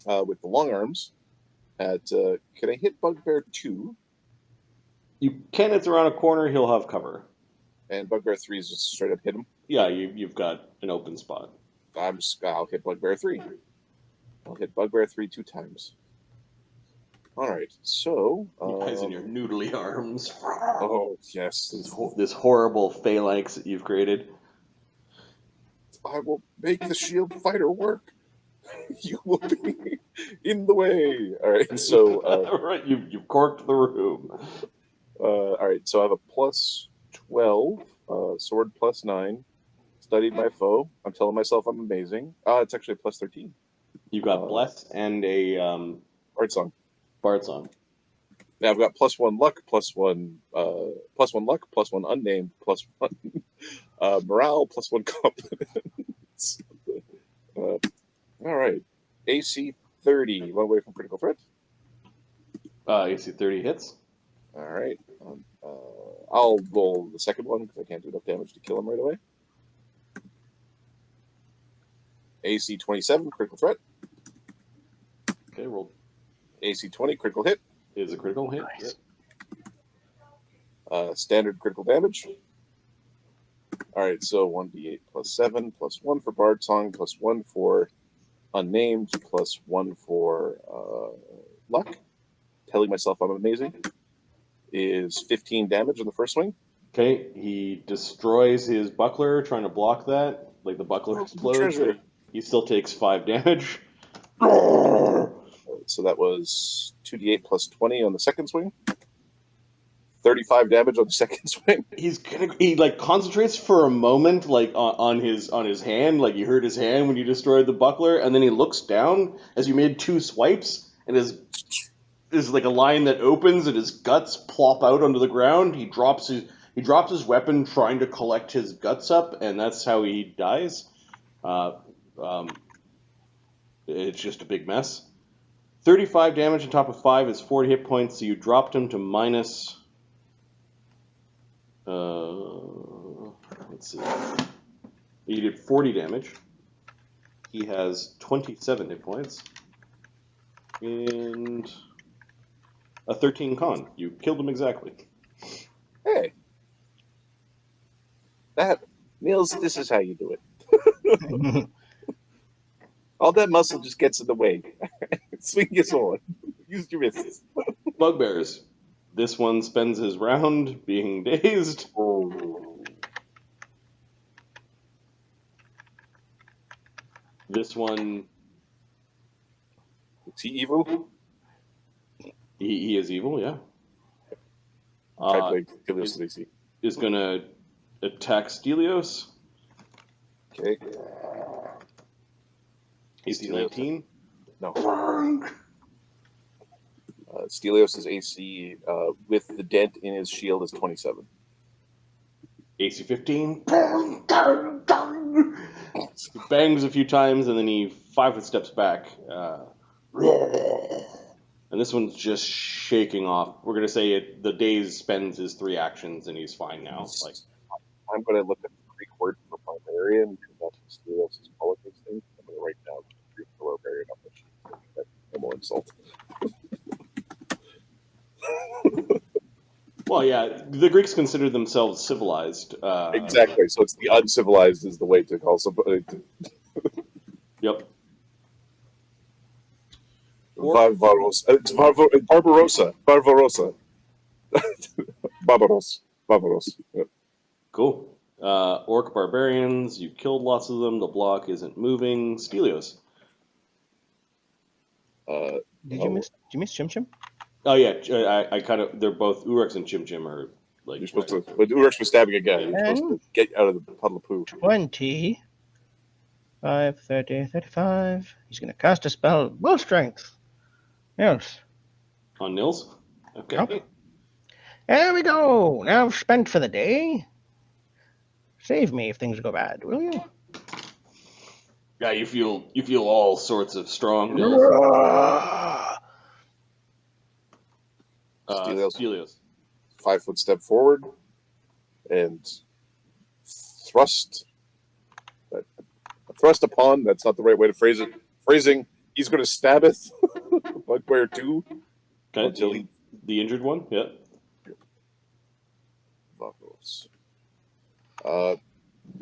with the long arms at, can I hit Bugbear 2? You can, it's around a corner, he'll have cover. And Bugbear 3 is just straight up hit him. Yeah, you've got an open spot. I'll hit Bugbear 3. I'll hit Bugbear 3 2 times. All right, so... You guys in your noodly arms. Oh, yes. This horrible phalanx that you've created. I will make the shield fighter work. You will be in the way. All right, so... Right, you've corked the room. All right, so I have a plus 12, sword plus 9, studied my foe. I'm telling myself I'm amazing. It's actually a plus 13. You got bless and a Art song. bard song. Now I've got plus 1 luck, plus 1 luck, plus 1 unnamed, plus 1 morale, plus 1 confidence. All right, AC 30, one away from critical threat. AC 30 hits. All right, I'll roll the second one because I can't do enough damage to kill him right away. AC 27, critical threat. Okay, roll. AC 20, critical hit. Is a critical hit. Nice. Yep. Standard critical damage. All right, so 1d8 plus 7, plus 1 for Bard Song, plus 1 for Unnamed, plus 1 for Luck. Telling myself I'm amazing. Is 15 damage on the first swing. Okay, he destroys his buckler, trying to block that. Like the buckler explodes. Treasure. He still takes 5 damage. So that was 2d8 plus 20 on the second swing. 35 damage on the second swing. He like concentrates for a moment, like on his hand, like you hurt his hand when you destroyed the buckler, and then he looks down as you made 2 swipes, and is like a line that opens, and his guts plop out onto the ground. He drops his weapon, trying to collect his guts up, and that's how he dies. It's just a big mess. 35 damage on top of 5 is 40 hit points, so you dropped him to minus. Let's see. He did 40 damage. He has 27 hit points. And a 13 con. You killed him exactly. Hey. Nils, this is how you do it. All that muscle just gets in the way. Swing your sword. Use your wrists. Bugbears. This one spends his round being dazed. Oh. This one, Is he evil? he is evil, yeah. Is going to attack Stelios. Okay. AC Stelios. 19. No. Stelios' AC with the dent in his shield is 27. AC 15. He bangs a few times and then he 5 foot steps back. And this one's just shaking off. We're going to say the daze spends his 3 actions and he's fine now. Like, I'm going to look at the Greek word for barbarian because that's Stelios' politics thing. I'm going to write down Greek for barbarian on the sheet. That's no more insult. well, yeah, the Greeks consider themselves civilized. Exactly. So it's the uncivilized is the way to call somebody. Yep. Barbarossa. It's Barbarossa. Barbarossa. Barbaros. Yep. Cool. Orc barbarians, you killed lots of them. The block isn't moving. Stelios. Did you miss Chim Chim? Oh yeah, I kind of. They're both Urex and Chim Chim are like. You're supposed to. But Urex was stabbing a guy. You're supposed to get out of the puddle of poo. 20. 5, 30, 35. He's going to cast a spell. Will strength. Yes. On Nils. Okay. Yep. There we go. Now spent for the day. Save me if things go bad, will you? Yeah, you feel all sorts of strong. Stelios. 5 foot step forward and thrust upon. That's not the right way to phrase it. Phrasing. He's going to stab it. One way or two. Okay. Until the injured one. Yeah.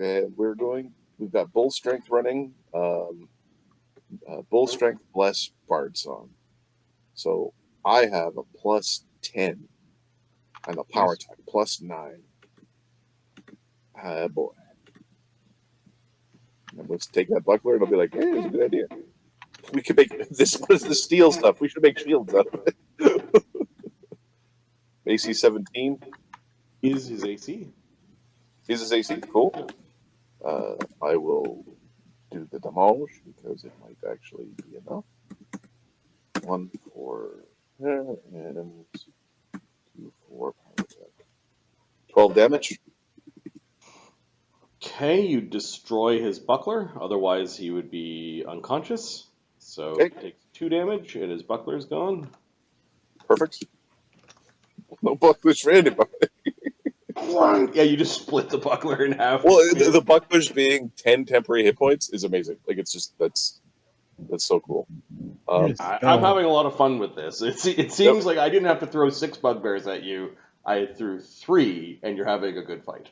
And we've got bull strength running. Bull strength bless bard song. So I have a plus 10 and a power attack plus 9. Boy. And let's take that buckler and I'll be like, hey, it's a good idea. We could make this. What is the steel stuff? We should make shields out of it. AC 17 Is his AC? is his AC. Cool. I will do the demolish because it might actually be enough. 1 for there and 2 for power attack. 12 damage. Okay, you destroy his buckler, otherwise he would be unconscious. So Okay. he takes 2 damage and his buckler's gone. Perfect. No bucklers for anybody. Yeah, you just split the buckler in half. Well, the bucklers being 10 temporary hit points is amazing. Like, it's just, that's so cool. I'm having a lot of fun with this. It seems like I didn't have to throw 6 bugbears at you. I threw 3, and you're having a good fight.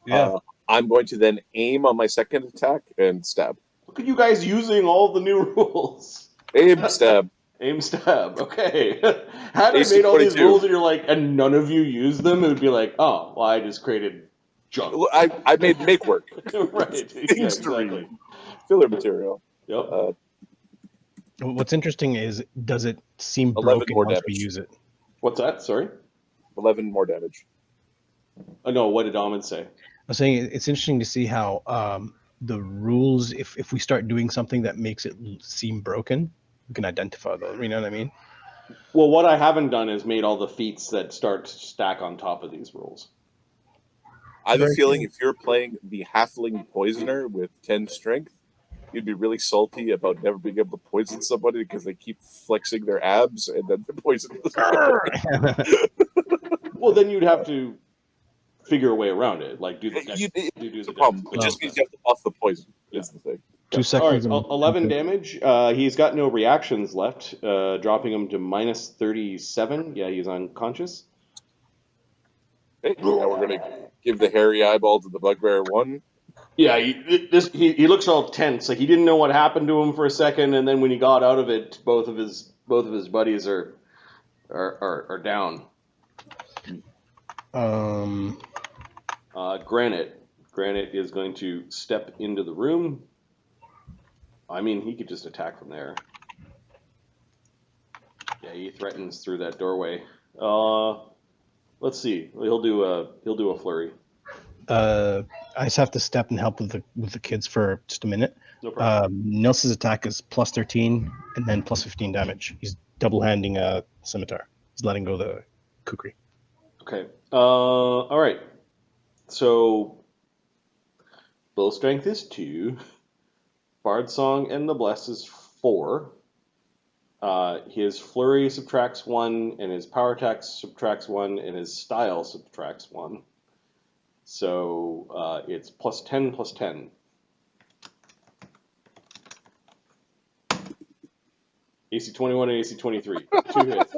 Yeah. I'm going to then aim on my second attack and stab. Look at you guys using all the new rules. Aim, stab. Aim, stab. Okay. Had I AC made all these 22. rules and you're like, and none of you use them, it would be like, oh, well, I just created junk. I made make work. Right. Things to exactly. read. Filler material. Yep. What's interesting is, does it seem 11 broken more once damage. we use it? What's that? Sorry? 11 more damage. Oh, no, what did Ahmed say? I was saying it's interesting to see how the rules, if we start doing something that makes it seem broken, we can identify those. You know what I mean? Well, what I haven't done is made all the feats that start to stack on top of these rules. I have a Very feeling cool. if you're playing the halfling poisoner with 10 strength, you'd be really salty about never being able to poison somebody because they keep flexing their abs and then the poison doesn't. Well, then you'd have to figure a way around it. Like, do the It's a problem. It just means you have to buff the poison. Is the thing. 2 All seconds. right, 11 damage. He's got no reactions left, dropping him to minus 37. Yeah, he's unconscious. Okay, now we're going to give the hairy eyeball to the bugbear 1. Yeah, he looks all tense. Like he didn't know what happened to him for a second, and then when he got out of it, both of his buddies are down. Granite is going to step into the room. I mean, he could just attack from there. Yeah, he threatens through that doorway. Let's see. He'll do a flurry. I just have to step and help with the kids for just a minute. No problem. Nils's attack is plus 13 and then plus 15 damage. He's double handing a scimitar. He's letting go the kukri. Okay. All right. So, bull strength is 2. Bard Song and the Bless is 4. His flurry subtracts 1, and his power attack subtracts 1, and his style subtracts 1. So it's plus 10, plus 10. AC 21 and AC 23. 2 hits.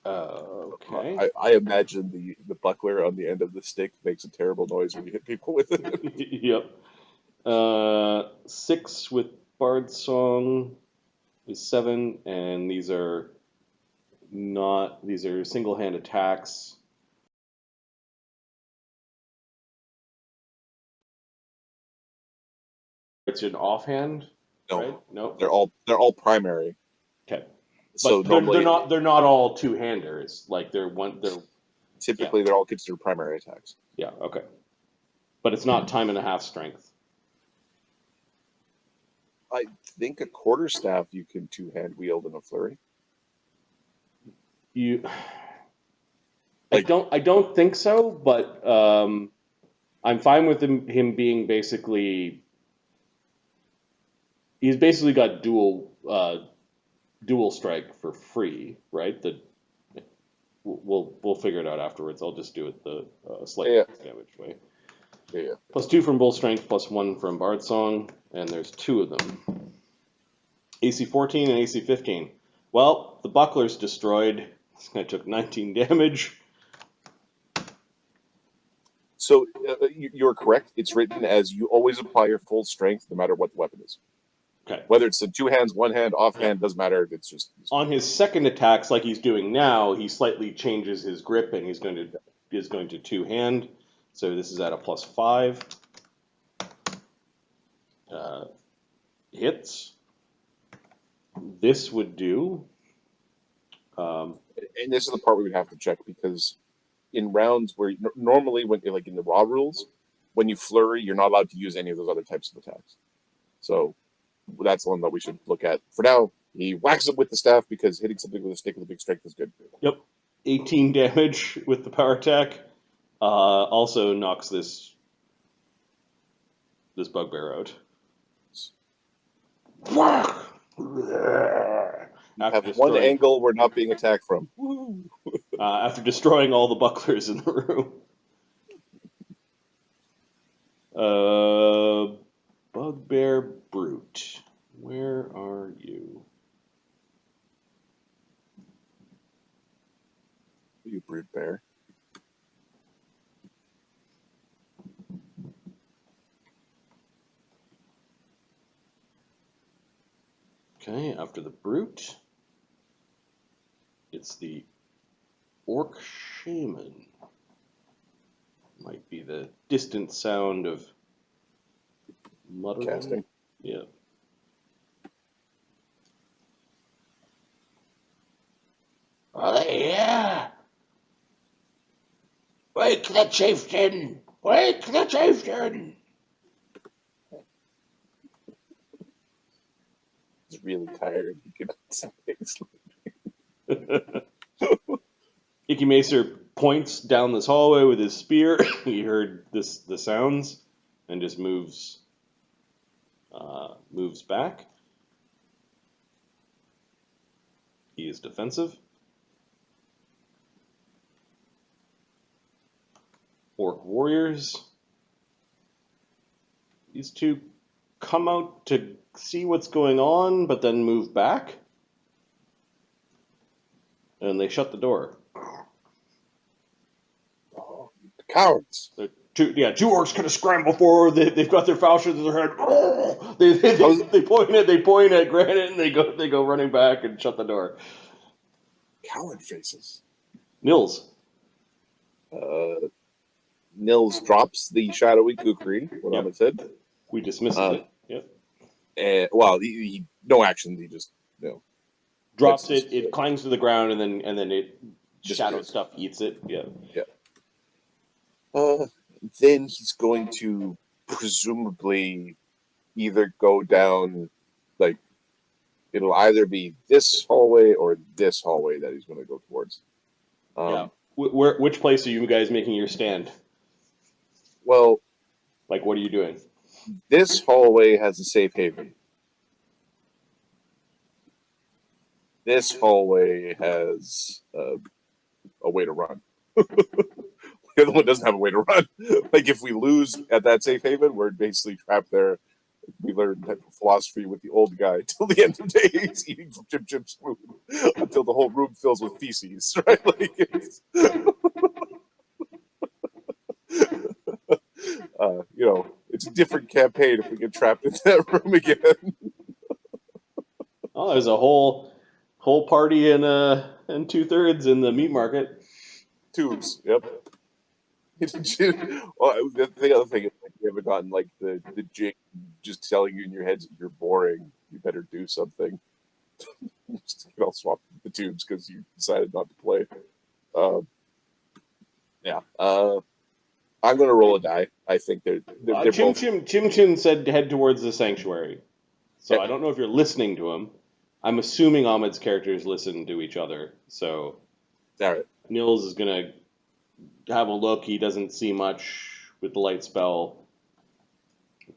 Okay. I imagine the buckler on the end of the stick makes a terrible noise when you hit people with it. Yep. 6 with Bard Song is 7, and these are single hand attacks. It's an offhand, No, right? No. they're all primary. Okay. So But normally they're not all two-handers. Like they're typically they're all considered primary attacks. yeah, okay. But it's not time and a half strength. I think a quarterstaff you can two-hand wield in a flurry. I don't think so, but I'm fine with him being basically. He's basically got dual strike for free, right? We'll figure it out afterwards. I'll just do it the slight damage way. Yeah. Plus 2 from bull strength, plus 1 from bard song, and there's 2 of them. AC 14 and AC 15. Well, the buckler's destroyed. I took 19 damage. So you're correct. It's written as you always apply your full strength no matter what the weapon is. Okay. Whether it's in 2 hands, 1 hand, offhand, doesn't matter. It's just on his second attacks, like he's doing now, he slightly changes his grip and is going to 2-hand. So this is at a plus 5. Hits. This would do And this is the part we would have to check, because in rounds where normally when like in the raw rules, when you flurry, you're not allowed to use any of those other types of attacks. So that's the one that we should look at. For now, he whacks him with the staff because hitting something with a stick with a big strength is good. Yep. 18 damage with the power attack. Also knocks this bugbear out. Have one angle we're not being attacked from. After destroying all the bucklers in the room. Bugbear Brute. Where are you? You brute bear. Okay, after the brute, it's the orc shaman. Might be the distant sound of muttering. Casting. Yeah. Oh, yeah. Wake the chieftain! Wake the chieftain! He's really tired. He can Icky Macer points down this hallway with his spear. He heard the sounds and just moves back. He is defensive. Orc warriors. These two come out to see what's going on, but then move back. And they shut the door. Oh, cowards. Two orcs kind of scramble forward. They've got their falchions in their head. They point at Granite, and they go running back and shut the door. Coward faces. Nils. Nils drops the shadowy kukri, what Yep. Ahmed said. We dismiss it. Yep. Well, he no action. He just Drops it. It clangs to the ground, and then it shadow disappears. stuff eats it. Yeah. Then he's going to presumably either go down, like it'll either be this hallway or this hallway that he's going to go towards. Yeah. Which place are you guys making your stand? Well, Like, what are you doing? this hallway has a safe haven. This hallway has a way to run. The other one doesn't have a way to run. Like, if we lose at that safe haven, we're basically trapped there. We learned that philosophy with the old guy till the end of days, eating from Jim Spoon until the whole room fills with feces. Right? Like, it's a different campaign if we get trapped in that room again. Oh, there's a whole party and 2/3 in the meat market. Tubes. Yep. Well, the other thing is, like, you haven't gotten like the jig just telling you in your head that you're boring. You better do something. I'll swap the tubes because you decided not to play. I'm going to roll a die. I think they're both. Chim Chin said head towards the sanctuary. So Yeah. I don't know if you're listening to him. I'm assuming Ahmed's characters listen to each other. So All right. Nils is going to have a look. He doesn't see much with the light spell.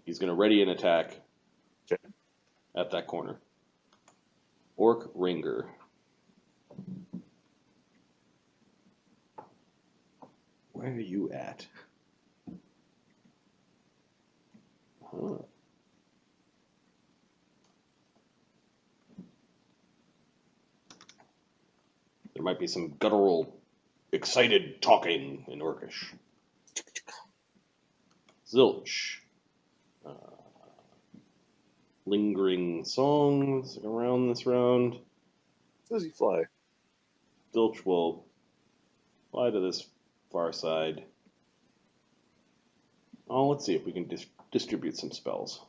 He's going to ready an attack at that corner. Orc Ringer. Where are you at? Huh. There might be some guttural, excited talking in Orcish. Zilch. Lingering songs around this round. Does he fly? Zilch will fly to this far side. Oh, let's see if we can distribute some spells.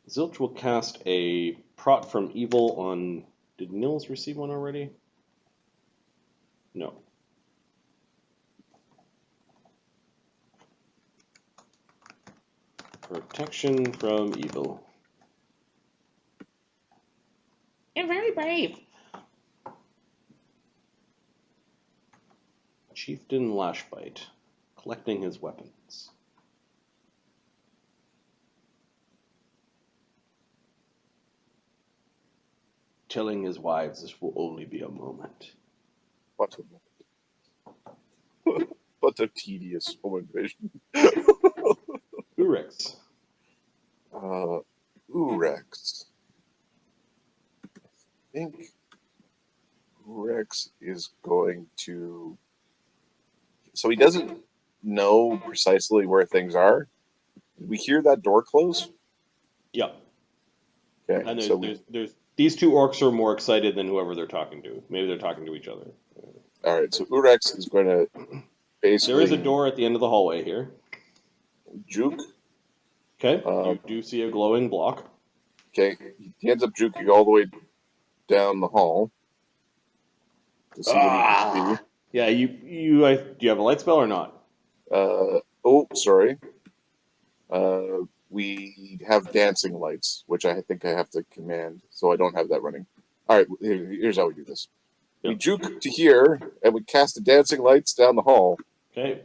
Zilch will cast a Prot from Evil on... Did Nils receive one already? No. Protection from Evil. You're very brave. Chieftain Lashbite, collecting his weapons. Telling his wives this will only be a moment. What a what a tedious home invasion. Urex. Urex. I think Urex is going to. So he doesn't know precisely where things are. Did we hear that door close? Yep. Okay, And so there's these two orcs are more excited than whoever they're talking to. Maybe they're talking to each other. all right. So Urex is going to basically. There is a door at the end of the hallway here. Juke. Okay. You do see a glowing block. Okay, he ends up juking all the way down the hall to see what he can see. Yeah, do you have a light spell or not? Sorry. We have dancing lights, which I think I have to command, so I don't have that running. All right, here's how we do this. Yep. We juke to here, and we cast the dancing lights down the hall. Okay.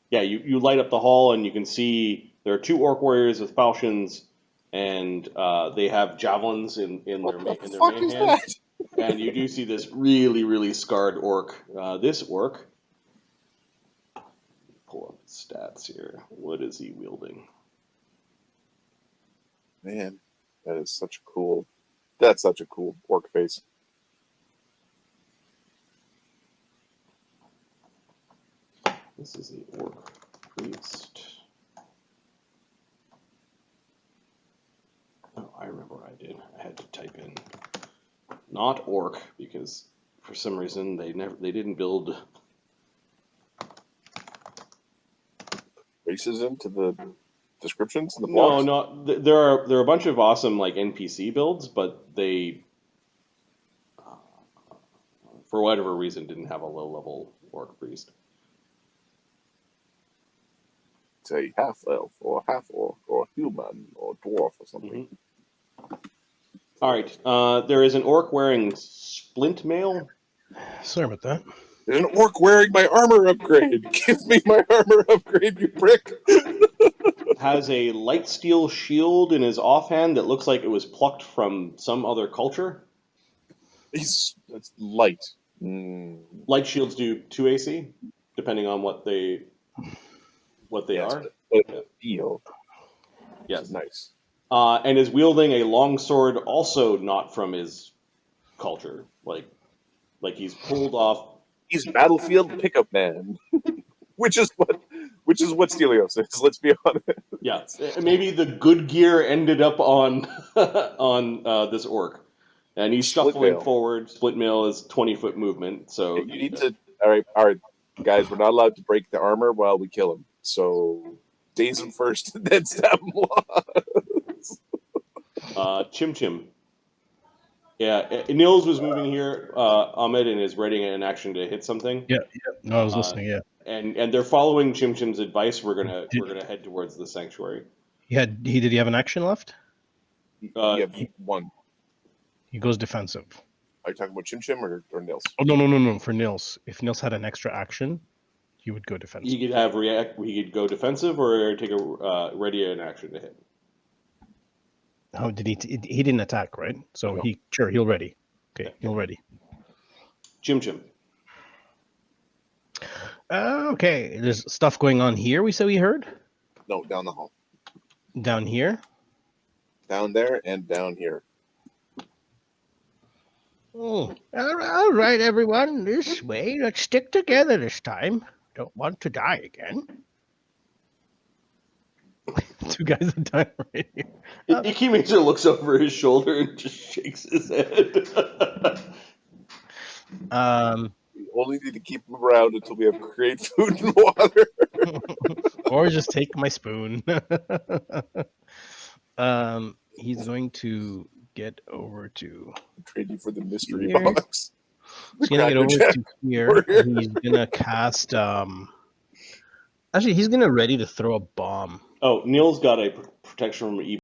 Yeah, you light up the hall, and you can see there are two orc warriors with falchions, and they have javelins in their main hand. That? And you do see this really, really scarred orc. This orc, pull up his stats here. What is he wielding? Man, that's such a cool orc face. This is the orc priest. Oh, I remember what I did. I had to type in not orc because for some reason they didn't build Races into the descriptions and the No, blocks? there are a bunch of awesome like NPC builds, but they for whatever reason didn't have a low level orc priest. It's a half elf or half orc or human or dwarf or something. Mm-hmm. All right, there is an orc wearing splint mail. Sorry about that. There's an orc wearing my armor upgrade. Give me my armor upgrade, you prick. Has a light steel shield in his offhand that looks like it was plucked from some other culture. That's light. Light shields do 2 AC, depending on what they are. But feel. Yes. Nice. And is wielding a long sword, also not from his culture. Like he's pulled off. He's battlefield pickup man, which is what Stelios is. Let's be honest. Yeah, maybe the good gear ended up on this orc, and he's shuffling forward. Split mail is 20-foot movement, so you need to. All right, guys. We're not allowed to break the armor while we kill him. So daze him first, and then stab him once. Chim Chim. Yeah, Nils was moving here, Ahmed, and is readying an action to hit something. Yeah. No, I was listening. Yeah. And they're following Chim Chim's advice. We're gonna head towards the sanctuary. Did he have an action left? Yeah, one. He goes defensive. Are you talking about Chim Chim or Nils? Oh no! For Nils, if Nils had an extra action, he would go defensive. He could have He could go defensive or take a ready an action to hit. How did he? He didn't attack, right? So No. he'll ready. Okay, he'll ready. Chim Chim. Okay, there's stuff going on here. We heard No, down the hall. down here. Down there and down here. Oh, all right, everyone, this way. Let's stick together this time. Don't want to die again. Two guys at a time right here. Icky Major looks over his shoulder and just shakes his head. We only need to keep him around until we have great food and water. or just take my spoon. He's going to get over to. Trade you for the mystery Here. box. He's gonna get over to here. We're here. And he's gonna cast. Actually, he's gonna ready to throw a bomb. Oh, Neil's got a protection from evil